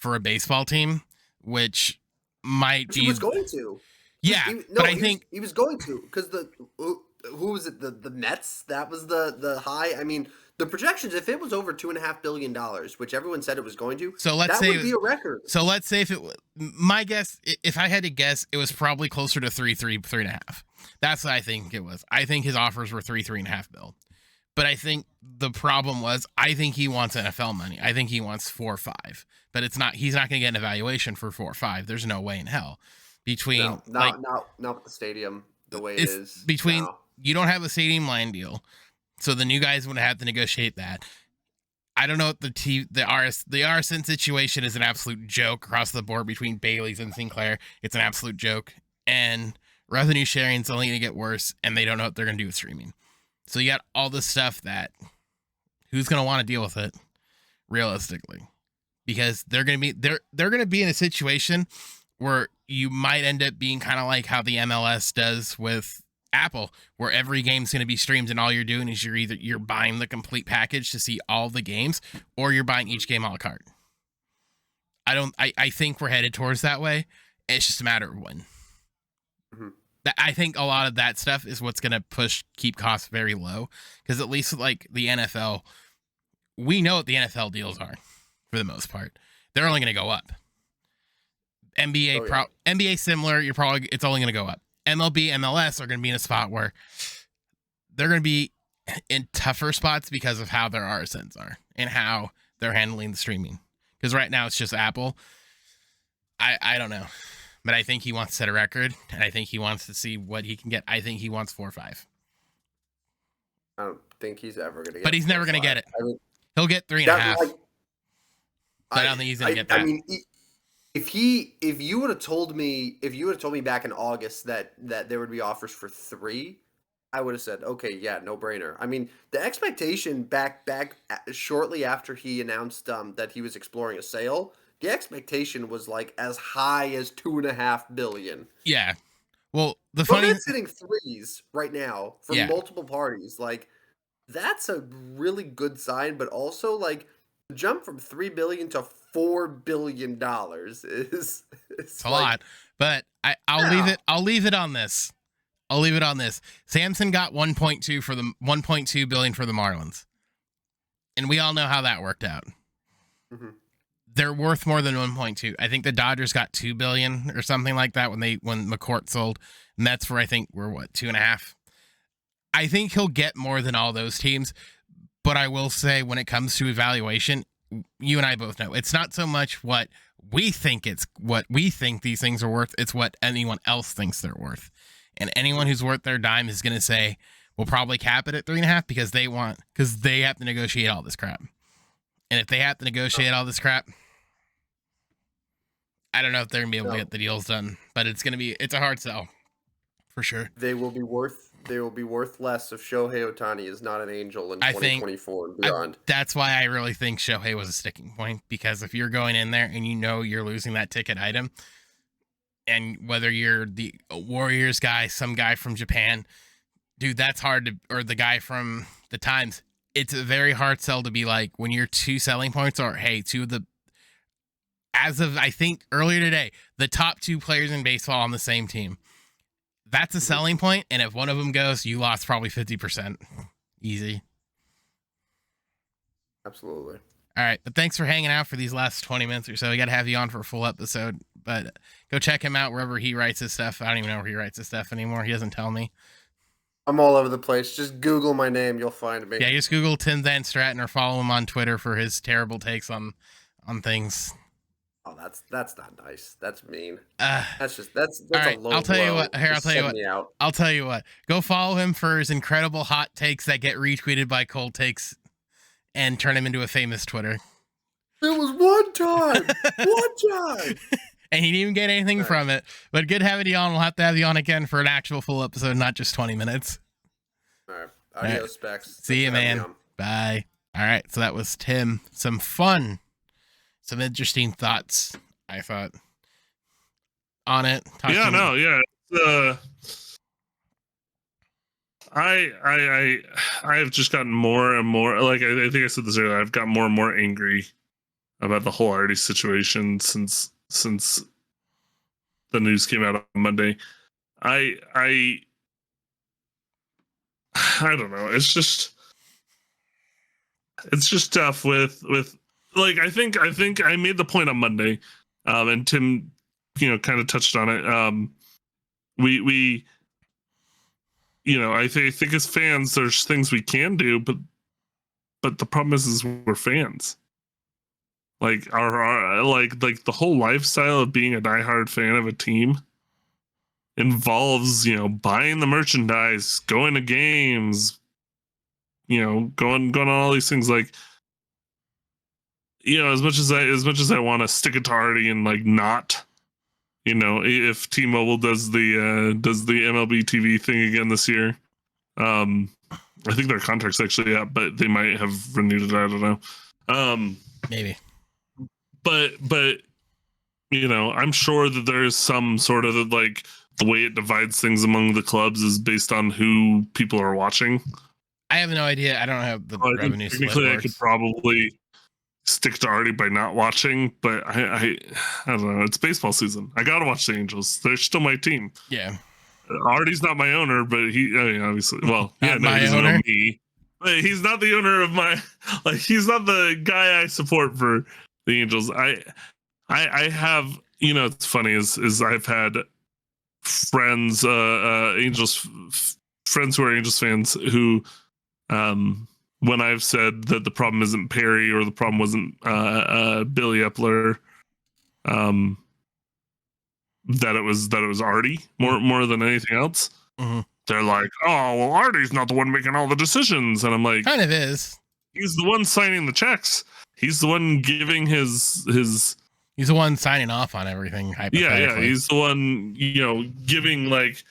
a baseball team, which might be... He was going to. Yeah, I think... He was going to, because who was it? The Mets? That was the high. I mean, The projections, if it was over $2.5 billion, which everyone said it was going to, So let's that say would be a record. So let's say if it was my guess, if I had to guess, it was probably closer to 3.5. That's what I think it was. I think his offers were 3.5 bill. But I think the problem was, I think he wants NFL money. I think he wants 4 or 5. But it's not. He's not going to get an evaluation for 4 or 5. There's no way in hell. Between not with the stadium the way it is. Between no. You don't have a stadium line deal, so the new guys would have to negotiate that. I don't know what the RSN situation is an absolute joke across the board between Bailey's and Sinclair. It's an absolute joke, and revenue sharing is only going to get worse, and they don't know what they're going to do with streaming. So you got all this stuff that who's going to want to deal with it realistically, because they're going to be in a situation where you might end up being kind of like how the MLS does with Apple, where every game's going to be streamed and all you're doing is you're buying the complete package to see all the games, or you're buying each game a la carte. I think we're headed towards that way. It's just a matter of when. Mm-hmm. I think a lot of that stuff is what's going to keep costs very low, because at least like the NFL, we know what the NFL deals are for the most part. They're only going to go up. NBA similar. It's only going to go up. MLB, MLS are going to be in a spot where they're going to be in tougher spots because of how their RSNs are and how they're handling the streaming. Because right now it's just Apple. I don't know, but I think he wants to set a record, and I think he wants to see what he can get. I think he wants 4 or 5. I don't think he's ever going to get it. But he's never going to get it. I mean, he'll get 3.5. But I don't think he's going to get that. I mean, if you would have told me back in August that there would be offers for 3, I would have said, okay, yeah, no brainer. I mean, the expectation back shortly after he announced that he was exploring a sale, the expectation was like as high as $2.5 billion. Yeah. Well, it's hitting 3s right now from multiple parties. Like, that's a really good sign, but also like the jump from $3 billion to $4 billion is a lot. But I'll leave it on this. Samson got 1.2 billion for the Marlins, and we all know how that worked out. Mm-hmm. They're worth more than 1.2. I think the Dodgers got 2 billion or something like that when McCourt sold. Mets for, I think, were 2.5. I think he'll get more than all those teams. But I will say, when it comes to evaluation, you and I both know it's not so much what we think these things are worth. It's what anyone else thinks they're worth. And anyone who's worth their dime is going to say, we'll probably cap it at 3.5 because they have to negotiate all this crap. And if they have to negotiate all this crap, I don't know if they're going to be able to get the deals done, but it's a hard sell for sure. They will be worth less if Shohei Ohtani is not an Angel in 2024 and beyond. That's why I really think Shohei was a sticking point, because if you're going in there and you know you're losing that ticket item, and whether you're the Warriors guy, some guy from Japan, dude, that's hard to, or the guy from the Times, it's a very hard sell to be like, when your 2 selling points are, hey, as of, I think earlier today, the top 2 players in baseball on the same team. That's a selling point, and if one of them goes, you lost probably 50%. Easy. Absolutely. All right, but thanks for hanging out for these last 20 minutes or so. We got to have you on for a full episode, but go check him out wherever he writes his stuff. I don't even know where he writes his stuff anymore. He doesn't tell me. I'm all over the place. Just Google my name. You'll find me. Yeah, just Google Tim VanStraten or follow him on Twitter for his terrible takes on things. Oh, that's not nice. That's mean. That's all right, a low I'll tell you blow. what. Here, I'll tell you what. Go follow him for his incredible hot takes that get retweeted by cold takes and turn him into a famous Twitter. It was one time. And he didn't even get anything from it. But good having you on. We'll have to have you on again for an actual full episode, not just 20 minutes. All right. Adios, Specs. See you, man. Bye. All right. So that was Tim. Some interesting thoughts, I thought, on it. I've just gotten more and more, like I think I said this earlier, I've got more and more angry about the whole Arte situation since the news came out on Monday. I don't know. It's just, it's just tough with like I think I made the point on Monday, and Tim, kind of touched on it. We I think as fans, there's things we can do, but the problem is we're fans. Like our like the whole lifestyle of being a diehard fan of a team involves, buying the merchandise, going to games, going on all these things. Like, as much as I want to stick it to Arte and like not, if T-Mobile does the MLB TV thing again this year, I think their contract's actually up, but they might have renewed it. I don't know. Maybe. But I'm sure that there is some sort of like the way it divides things among the clubs is based on who people are watching. I have no idea. I don't have the revenue split. Technically, I could probably stick to Arte by not watching, but I don't know. It's baseball season. I gotta watch the Angels. They're still my team. Yeah. Artie's not my owner, but he obviously. Well, my owner. Me. But he's not the owner of my. Like, he's not the guy I support for the Angels. I have. It's funny is I've had friends, Angels friends who are Angels fans who, when I've said that the problem isn't Perry or the problem wasn't Billy Epler, that it was Arte more than anything else. Mm-hmm. They're like, oh, well, Artie's not the one making all the decisions, and I'm like, kind of is. He's the one signing the checks. He's the one giving his. He's the one signing off on everything. Yeah. He's the one, giving like,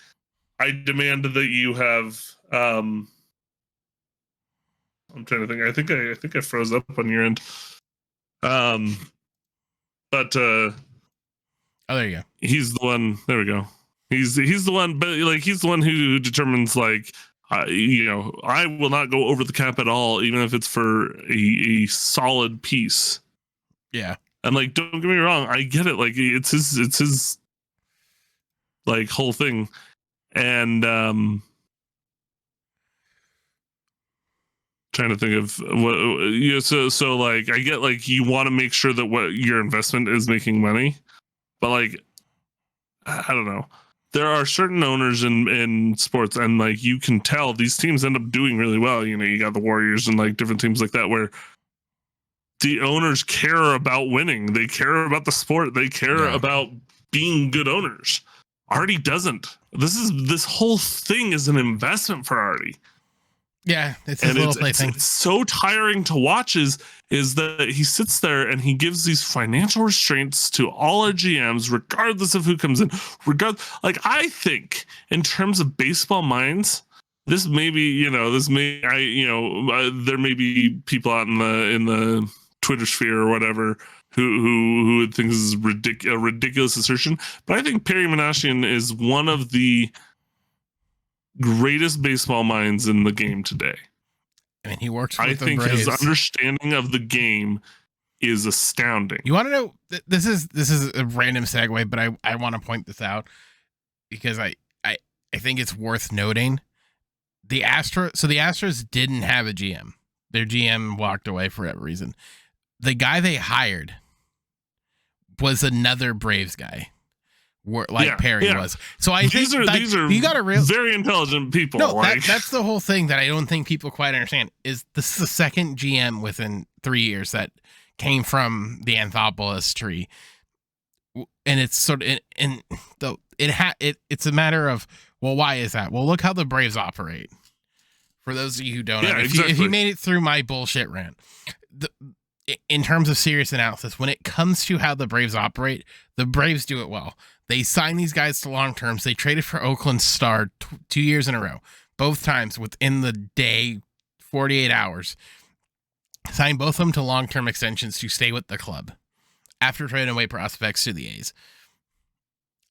I demand that you have. I'm trying to think. I think I froze up on your end. But oh, there you go. He's the one. There we go. He's the one, but like he's the one who determines like, I will not go over the cap at all, even if it's for a solid piece. Yeah. And like, don't get me wrong, I get it. Like, it's his like whole thing, and trying to think of what so like I get like you want to make sure that what your investment is making money, but like I don't know. There are certain owners in sports, and like you can tell these teams end up doing really well. You got the Warriors and like different teams like that where the owners care about winning. They care about the sport. They care about being good owners. Arte doesn't. This whole thing is an investment for Arte. Yeah, it's his little plaything. It's so tiring to watch is that he sits there and he gives these financial restraints to all our GMs, regardless of who comes in. Like, I think in terms of baseball minds, this may be, there may be people out in the Twitter sphere or whatever who would think this is a ridiculous assertion. But I think Perry Minasian is one of the greatest baseball minds in the game today. I mean, he works with I the think Braves. his understanding of the game is astounding. You want to know? This is a random segue, but I want to point this out because I think it's worth noting. The Astros didn't have a GM. Their GM walked away for whatever reason. The guy they hired was another Braves guy, Perry was. So I think these are you got to realize very intelligent people. No, that's the whole thing that I don't think people quite understand. Is this is the second GM within 3 years that came from the Anthopoulos tree, and it's sort of it's a matter of, well, why is that? Well, look how the Braves operate. For those of you who don't know, if you made it through my bullshit rant, in terms of serious analysis, when it comes to how the Braves operate, the Braves do it well. They sign these guys to long terms. They traded for Oakland Star 2 years in a row, both times within the day, 48 hours. Signed both of them to long-term extensions to stay with the club after trading away prospects to the A's.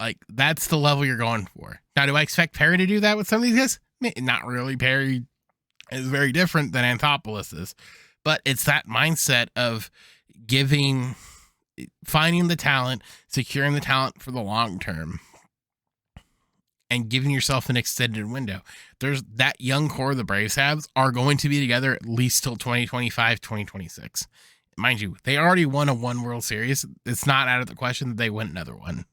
Like, that's the level you're going for. Now, do I expect Perry to do that with some of these guys? Not really. Perry is very different than Anthopoulos is. But it's that mindset of finding the talent, securing the talent for the long term. and giving yourself an extended window. There's that young core the Braves have are going to be together at least till 2025, 2026. Mind you, they already won a one World Series. It's not out of the question that they win another one.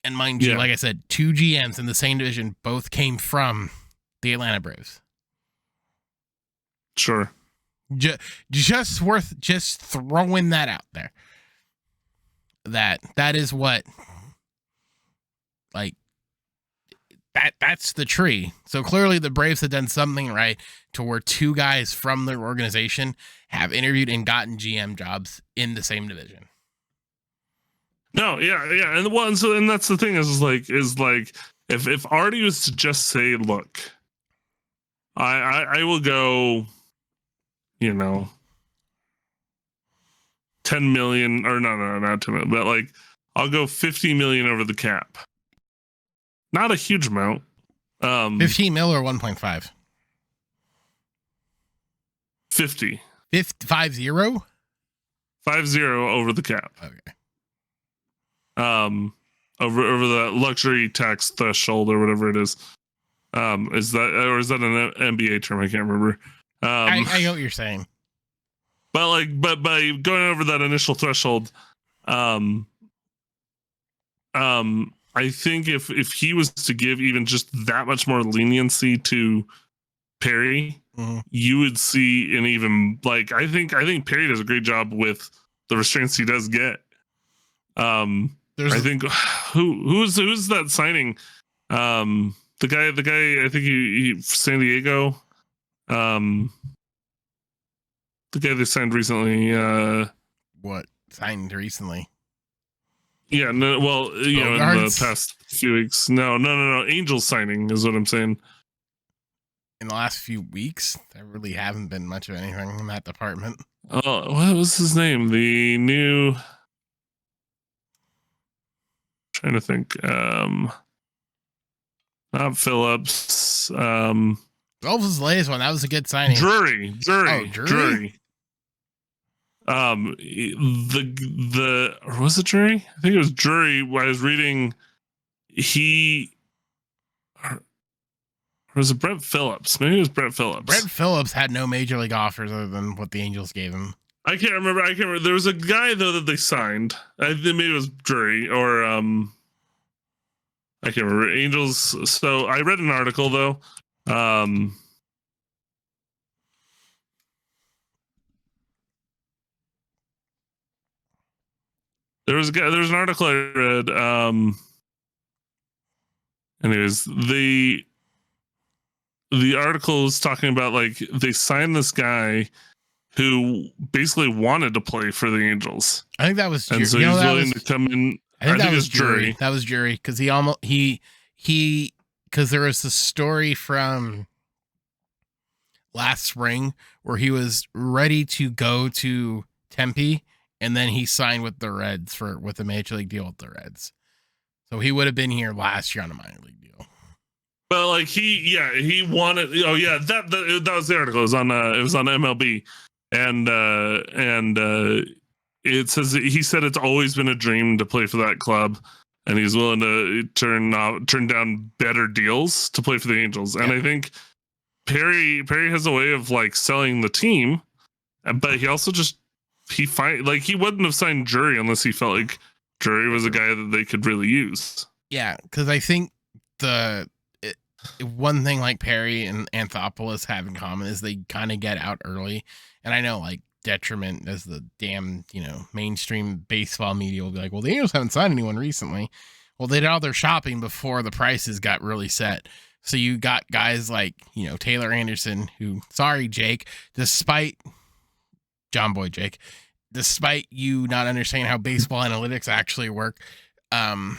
And mind you, like I said, 2 GMs in the same division both came from the Atlanta Braves. Sure. Just worth just throwing that out there. That is what, like, that's the tree. So clearly the Braves have done something right to where 2 guys from their organization have interviewed and gotten GM jobs in the same division. No, yeah, and that's the thing is like if Arte was to just say, look, I will go, 10 million, or no, not 10 million, but like I'll go 50 million over the cap. Not a huge amount. 15 mil or 1.5? 50. 50? 50 over the cap. Okay. Over the luxury tax threshold or whatever it is. Is that an NBA term? I can't remember. I know what you're saying. But by going over that initial threshold, I think if he was to give even just that much more leniency to Perry, you would see an even, like, I think Perry does a great job with the restraints he does get. I think who's that signing? The guy I think he San Diego. The guy they signed recently. What signed recently? Yeah, no. Well, in the past few weeks. No. Angels signing is what I'm saying. In the last few weeks, there really haven't been much of anything in that department. Oh, what was his name? The new. Trying to think. Not Phillips. What was his latest one? That was a good signing. Drury. Oh, Drury. Was it Drury? I think it was Drury. I was reading. Or was it Brett Phillips? Maybe it was Brett Phillips. Brett Phillips had no major league offers other than what the Angels gave him. I can't remember. There was a guy though that they signed. I think maybe it was Drury or I can't remember. Angels. So I read an article though. There was an article I read. Anyways, the article is talking about like they signed this guy who basically wanted to play for the Angels. I think that was and so he's willing to come in. I think that was Drury. That was Drury because because there was a story from last spring where he was ready to go to Tempe, and then he signed with the Reds with a major league deal with the Reds. So he would have been here last year on a minor league deal. But like he wanted. Oh yeah, that was the article. It was on MLB, and it says he said it's always been a dream to play for that club, and he's willing to turn down better deals to play for the Angels. And I think Perry has a way of like selling the team, but he also he wouldn't have signed Drury unless he felt like Drury was a guy that they could really use. Yeah, because I think one thing like Perry and Anthopoulos have in common is they kind of get out early. And I know like detriment as the damn, mainstream baseball media will be like, well, the Angels haven't signed anyone recently. Well, they did all their shopping before the prices got really set. So you got guys like, Taylor Anderson, who, sorry, Jake, despite you not understanding how baseball analytics actually work, when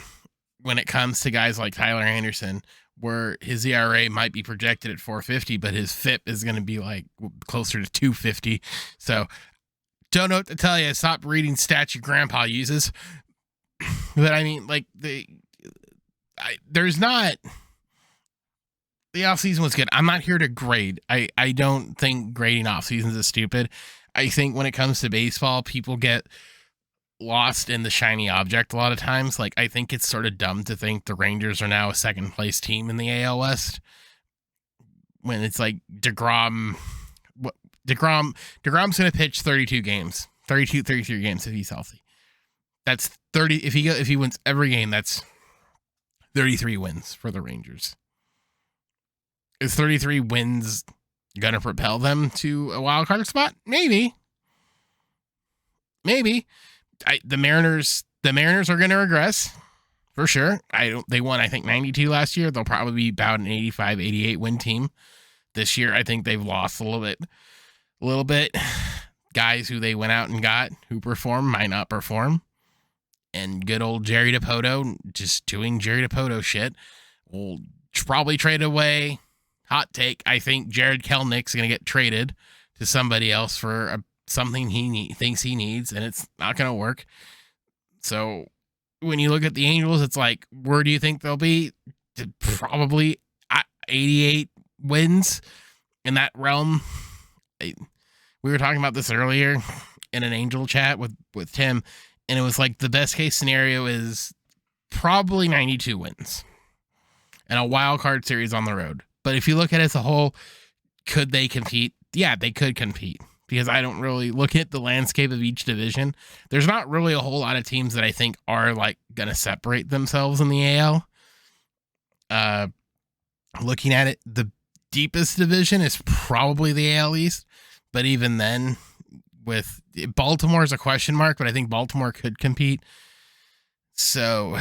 it comes to guys like Tyler Anderson, where his ERA might be projected at 4.50, but his FIP is going to be like closer to 2.50. So don't know what to tell you. Stop reading stats your grandpa uses. But I mean, like the offseason was good. I'm not here to grade. I don't think grading off seasons is stupid. I think when it comes to baseball, people get lost in the shiny object a lot of times. Like, I think it's sort of dumb to think the Rangers are now a second place team in the AL West when it's like DeGrom's going to pitch 32 games, 33 games if he's healthy. That's 30. If he wins every game, that's 33 wins for the Rangers. Is 33 wins going to propel them to a wild card spot? Maybe. The Mariners are going to regress for sure. They won, I think, 92 last year. They'll probably be about an 85, 88 win team this year. I think they've lost a little bit. Guys who they went out and got who perform might not perform. And good old Jerry Dipoto, just doing Jerry Dipoto shit, will probably trade away. Hot take. I think Jared Kelenick's going to get traded to somebody else for something he thinks he needs, and it's not going to work. So when you look at the Angels, it's like, where do you think they'll be? Probably 88 wins in that realm. We were talking about this earlier in an Angel chat with Tim, and it was like the best case scenario is probably 92 wins and a wild card series on the road. But if you look at it as a whole, could they compete? Yeah, they could compete, because I don't really look at the landscape of each division. There's not really a whole lot of teams that I think are like going to separate themselves in the AL. Looking at it, the deepest division is probably the AL East, but even then, with Baltimore is a question mark, but I think Baltimore could compete. So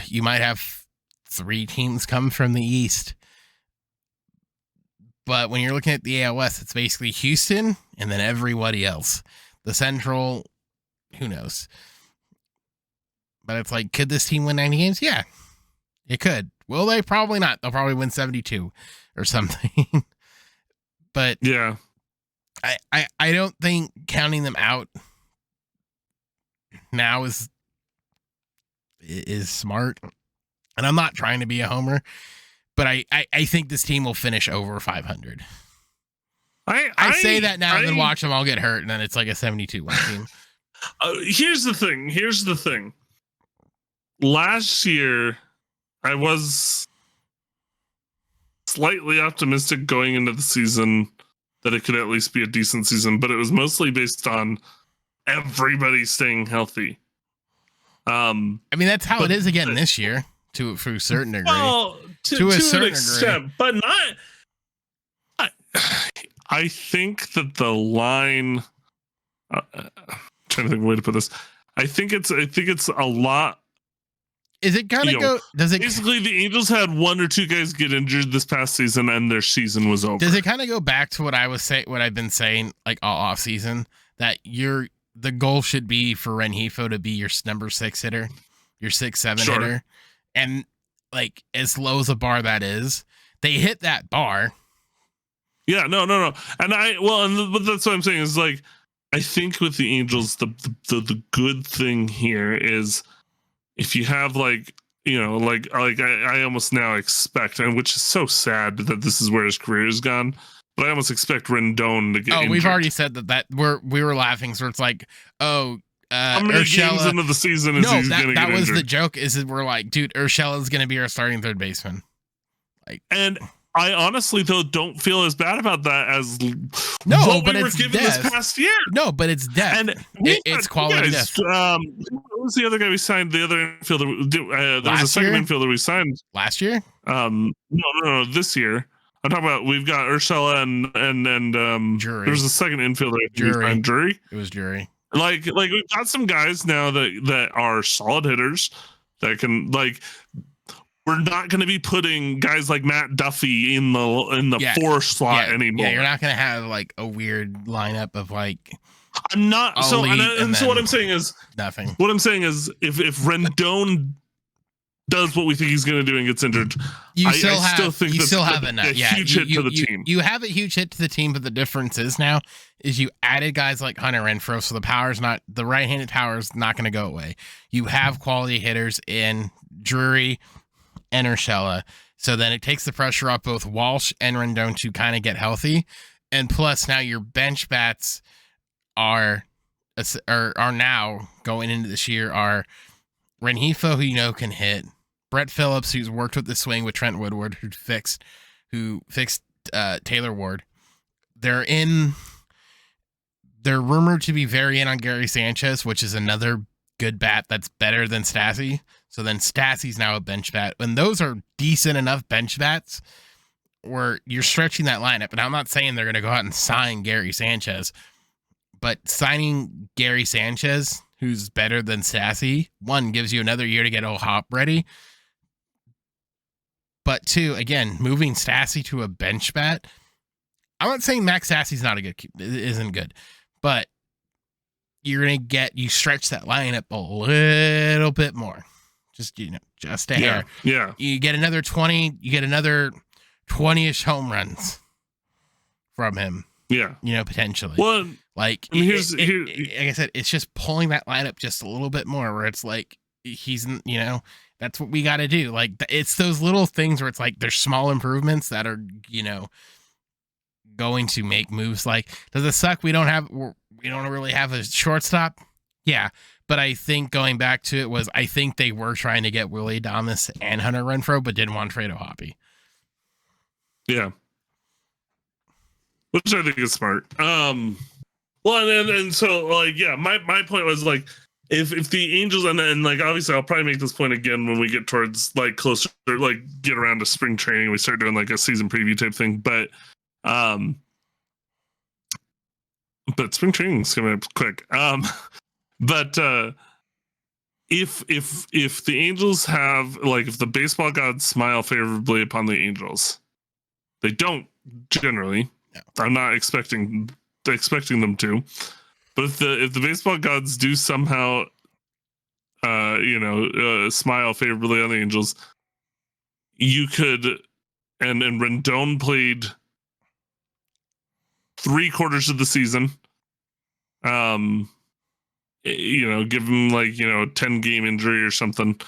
you might have 3 teams come from the East. But when you're looking at the AL West, it's basically Houston and then everybody else. The Central, who knows? But it's like, could this team win 90 games? Yeah, it could. Will they? Probably not. They'll probably win 72 or something. But yeah, I don't think counting them out now is smart. And I'm not trying to be a homer, but I think this team will finish over 500. I say that now and then watch them all get hurt, and then it's like a 72 win team. Here's the thing. Last year, I was slightly optimistic going into the season that it could at least be a decent season, but it was mostly based on everybody staying healthy. I mean, that's how it is again this year, to a certain degree. Well, to a certain extent, but not. I think that the line. Trying to think of a way to put this. I think it's a lot. Is it gonna go? Does it basically the Angels had 1 or 2 guys get injured this past season, and their season was over? Does it kind of go back to what I've been saying like all off season, that the goal should be for Rengifo to be your number 6 hitter, your 6-7 hitter, and like as low as a bar that is, they hit that bar. Yeah, no, and but that's what I'm saying is like, I think with the Angels, the good thing here is if you have like, you know, like I almost now expect, and which is so sad that this is where his career has gone, but I almost expect Rendon to get injured. We've already said that we were laughing, so it's like, how many games into the season is he going to get injured? That was the joke, is that we're like, dude, Urshela's going to be our starting third baseman. Like, and I honestly, though, don't feel as bad about that as what we were given this past year. No, but it's depth. And it's quality depth. What was the other guy we signed? The other infielder. There was a second infielder we signed last year. No, this year. I'm talking about, we've got Urshela and Jury. There was a second infielder. Jury. It was Jury. Like we've got some guys now that are solid hitters that can like. We're not going to be putting guys like Matt Duffy in the 4 slot anymore. Yeah, you're not going to have like a weird lineup of like. I'm not. So what I'm saying is nothing. What I'm saying is if Rendon does what we think he's going to do and gets injured, I still think that's a huge hit to the team. You have a huge hit to the team, but the difference is now is you added guys like Hunter Renfroe, so the right-handed power is not going to go away. You have quality hitters in Drury and Urshela, so then it takes the pressure off both Walsh and Rendon to kind of get healthy, and plus now your bench bats are are now going into this year are Rengifo, who you know can hit, Brett Phillips, who's worked with the swing with Trent Woodward, who fixed Taylor Ward. They're rumored to be very in on Gary Sanchez, which is another good bat that's better than Stassi. So then Stassi's now a bench bat. And those are decent enough bench bats where you're stretching that lineup. And I'm not saying they're going to go out and sign Gary Sanchez, but signing Gary Sanchez, who's better than Stassi, one, gives you another year to get hop ready. But two, again, moving Stassi to a bench bat. I'm not saying Max Stassi's isn't good, but you're going to you stretch that lineup a little bit more. Just a hair. Yeah. You get another 20-ish home runs from him. Yeah. Potentially. Well, like, like I said, it's just pulling that lineup just a little bit more where it's like, that's what we got to do. Like, it's those little things where it's like, there's small improvements that are, going to make moves. Like, does it suck we don't really have a shortstop? Yeah. But I think going back to it I think they were trying to get Willie Adames and Hunter Renfroe, but didn't want to trade O'Hoppe. Yeah. Which I think is smart. Well, and so, like, yeah, my point was, like, if the Angels, and like, obviously I'll probably make this point again when we get towards, like, closer, like, get around to spring training, we start doing, like, a season preview type thing, but spring training is coming up quick. But if the Angels have, like, if the baseball gods smile favorably upon the Angels, they don't generally. No. I'm not expecting them to. But if the baseball gods do somehow, smile favorably on the Angels, you could, and Rendon played 3/4 of the season. Give him, like, 10-game injury or something.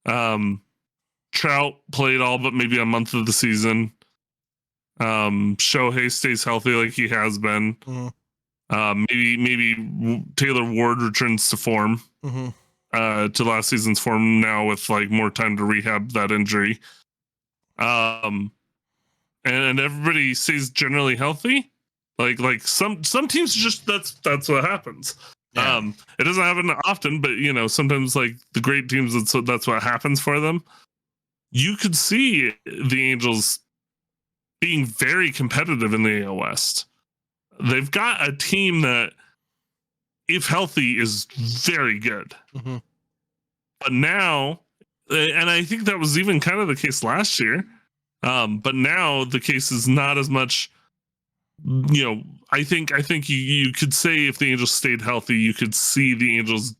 Trout played all but maybe a month of the season. Shohei stays healthy like he has been. Mm-hmm. Maybe Taylor Ward returns to form. Mm-hmm. To last season's form now with, like, more time to rehab that injury. And everybody stays generally healthy. Like some teams just that's what happens. Yeah. It doesn't happen often, but sometimes, like, the great teams, that's what happens for them. You could see the Angels being very competitive in the AL West. They've got a team that, if healthy, is very good. Mm-hmm. But now, and I think that was even kind of the case last year, but now the case is not as much. I think you could say if the Angels stayed healthy, you could see the Angels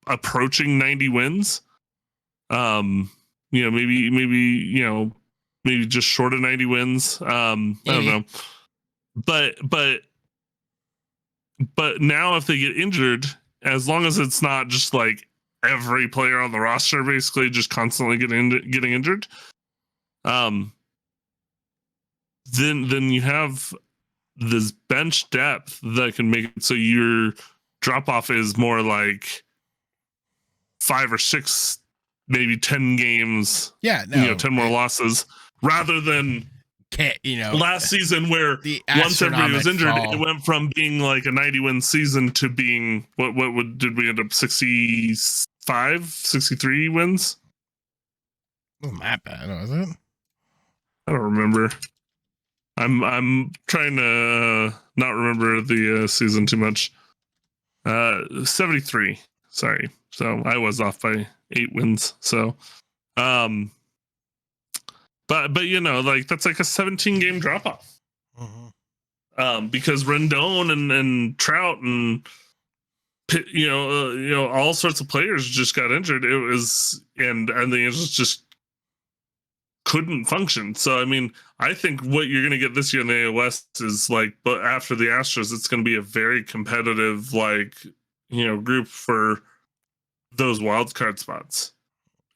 approaching 90 wins. Maybe just short of 90 wins. I don't know. But now if they get injured, as long as it's not just like every player on the roster basically just constantly getting injured, then you have this bench depth that can make it so your drop off is more like 5 or 6, maybe 10 games. Yeah, no, 10 more losses rather than last season where once everybody was injured, it went from being like a 90-win season to being did we end up 65, 63 wins? Wasn't that bad, was it? I don't remember. I'm trying to not remember the season too much. 73. Sorry. So I was off by 8 wins. So, but like that's like a 17-game drop off. Mm-hmm. Because Rendon and Trout and all sorts of players just got injured. It was and the Angels just couldn't function. So I mean, I think what you're going to get this year in the AL West is like, but after the Astros, it's going to be a very competitive group for those wild card spots,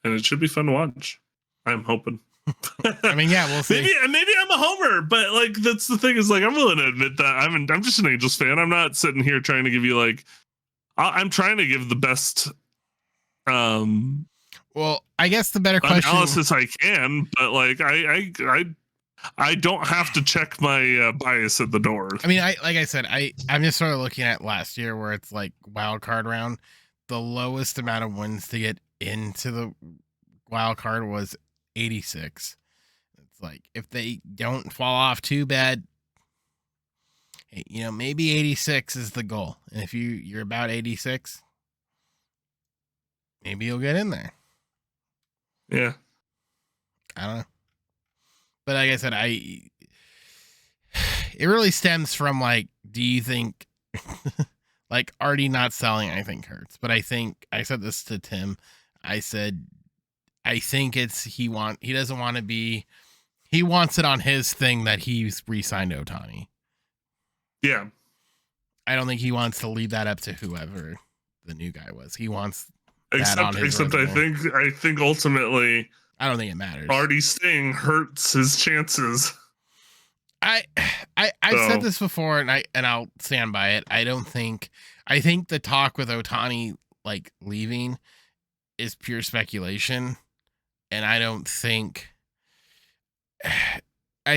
and it should be fun to watch. I'm hoping. I mean, yeah, we'll see. Maybe I'm a homer, but like that's the thing is like I'm willing to admit that I'm just an Angels fan. I'm not sitting here trying to give you like I'm trying to give the best well, I guess the better question analysis I can, but like I don't have to check my bias at the door. I mean, like I said, I'm just sort of looking at last year where it's like wild card round. The lowest amount of wins to get into the wild card was 86. It's like if they don't fall off too bad, maybe 86 is the goal. And if you're about 86, maybe you'll get in there. Yeah. I don't know. But like I said, it really stems from like, do you think like Arte not selling, I think hurts. But I said this to Tim. I said, I think he doesn't want to be, he wants it on his thing that he's re-signed Ohtani. Yeah. I don't think he wants to leave that up to whoever the new guy was. He wants except I think ultimately I don't think it matters. Arte's thing hurts his chances. I've said this before and I'll stand by it. I think the talk with Ohtani like leaving is pure speculation. And I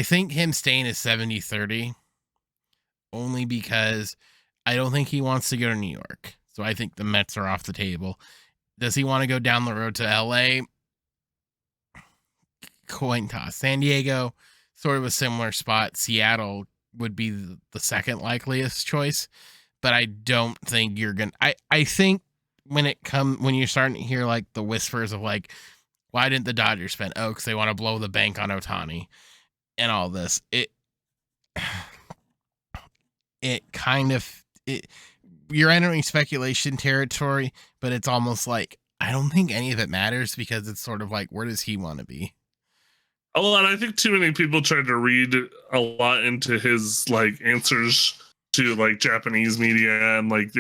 think him staying is 70-30 only because I don't think he wants to go to New York. So I think the Mets are off the table. Does he want to go down the road to LA? Coin toss. San Diego, sort of a similar spot. Seattle would be the second likeliest choice, but I don't think you're gonna. I think when you're starting to hear like the whispers of like, why didn't the Dodgers spend? Oh, because they want to blow the bank on Ohtani and all this. You're entering speculation territory, but it's almost like I don't think any of it matters because it's sort of like, where does he want to be? Oh, and I think too many people tried to read a lot into his like answers to like Japanese media and like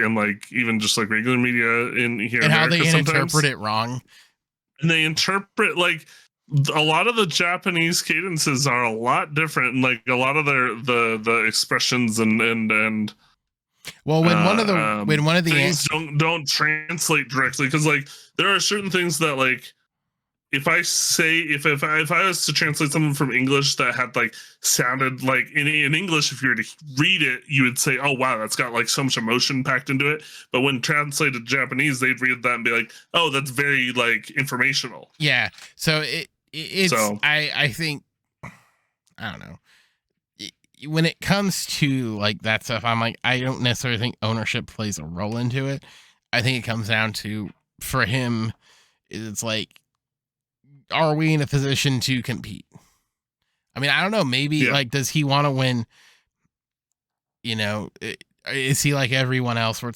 even just like regular media in here and in how America they sometimes. interpret it wrong. And they interpret like a lot of the Japanese cadences are a lot different, and like a lot of the expressions and well, when one of the things don't translate directly, because like there are certain things that like if I was to translate something from English that had like sounded like in English, if you were to read it, you would say, "Oh wow, that's got like so much emotion packed into it." But when translated to Japanese, they'd read that and be like, "Oh, that's very like informational." Yeah. So I think I don't know. When it comes to like that stuff, I'm like, I don't necessarily think ownership plays a role into it. I think it comes down to, for him, it's like, are we in a position to compete? I mean, I don't know. Maybe like, does he want to win? Is he like everyone else where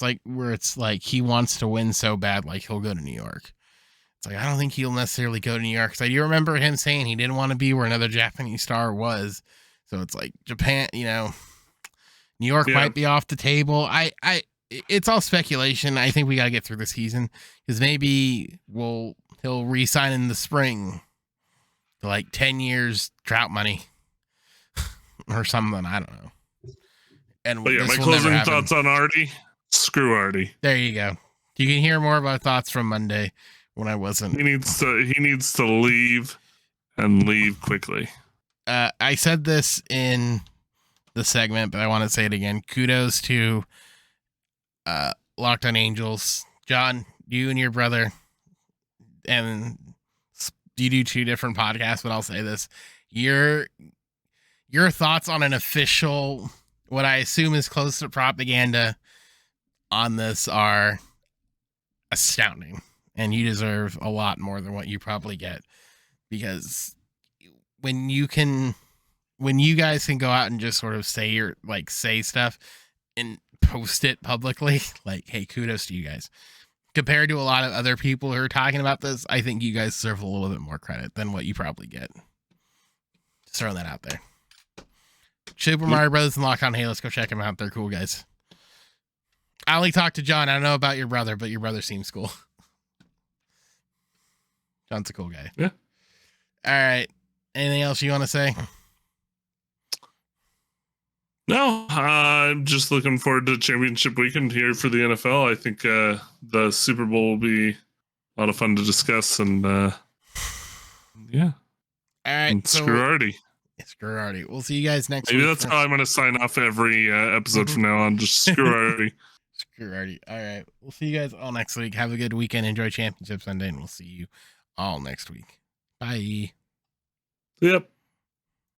it's like he wants to win so bad, like he'll go to New York. It's like, I don't think he'll necessarily go to New York. Cause I do remember him saying he didn't want to be where another Japanese star was. So it's like Japan, New York might be off the table. It's all speculation. I think we got to get through the season because maybe he'll re-sign in the spring to like 10 years Trout money or something. I don't know. And but yeah, my closing thoughts on Arte. Screw Arte. There you go. You can hear more of our thoughts from Monday when I wasn't. He needs to leave and leave quickly. I said this in the segment, but I want to say it again. Kudos to Locked on Angels. John, you and your brother, and you do two different podcasts, but I'll say this. Your thoughts on an official, what I assume is close to propaganda on this are astounding. And you deserve a lot more than what you probably get. Because when you guys can go out and just sort of say stuff and post it publicly, like, hey, kudos to you guys. Compared to a lot of other people who are talking about this, I think you guys deserve a little bit more credit than what you probably get. Just throwing that out there. Super Mario Brothers and Locked on. Hey, let's go check them out. They're cool guys. I only talked to John. I don't know about your brother, but your brother seems cool. John's a cool guy. Yeah. All right. Anything else you want to say? No, I'm just looking forward to championship weekend here for the NFL. I think the Super Bowl will be a lot of fun to discuss, and yeah. All right. And screw Arte. Screw Arte. We'll see you guys next Maybe week. that's how I'm going to sign off every episode from now on. Just screw Arte. Screw Arte. All right. We'll see you guys all next week. Have a good weekend. Enjoy Championship Sunday, and we'll see you all next week. Bye. Yep.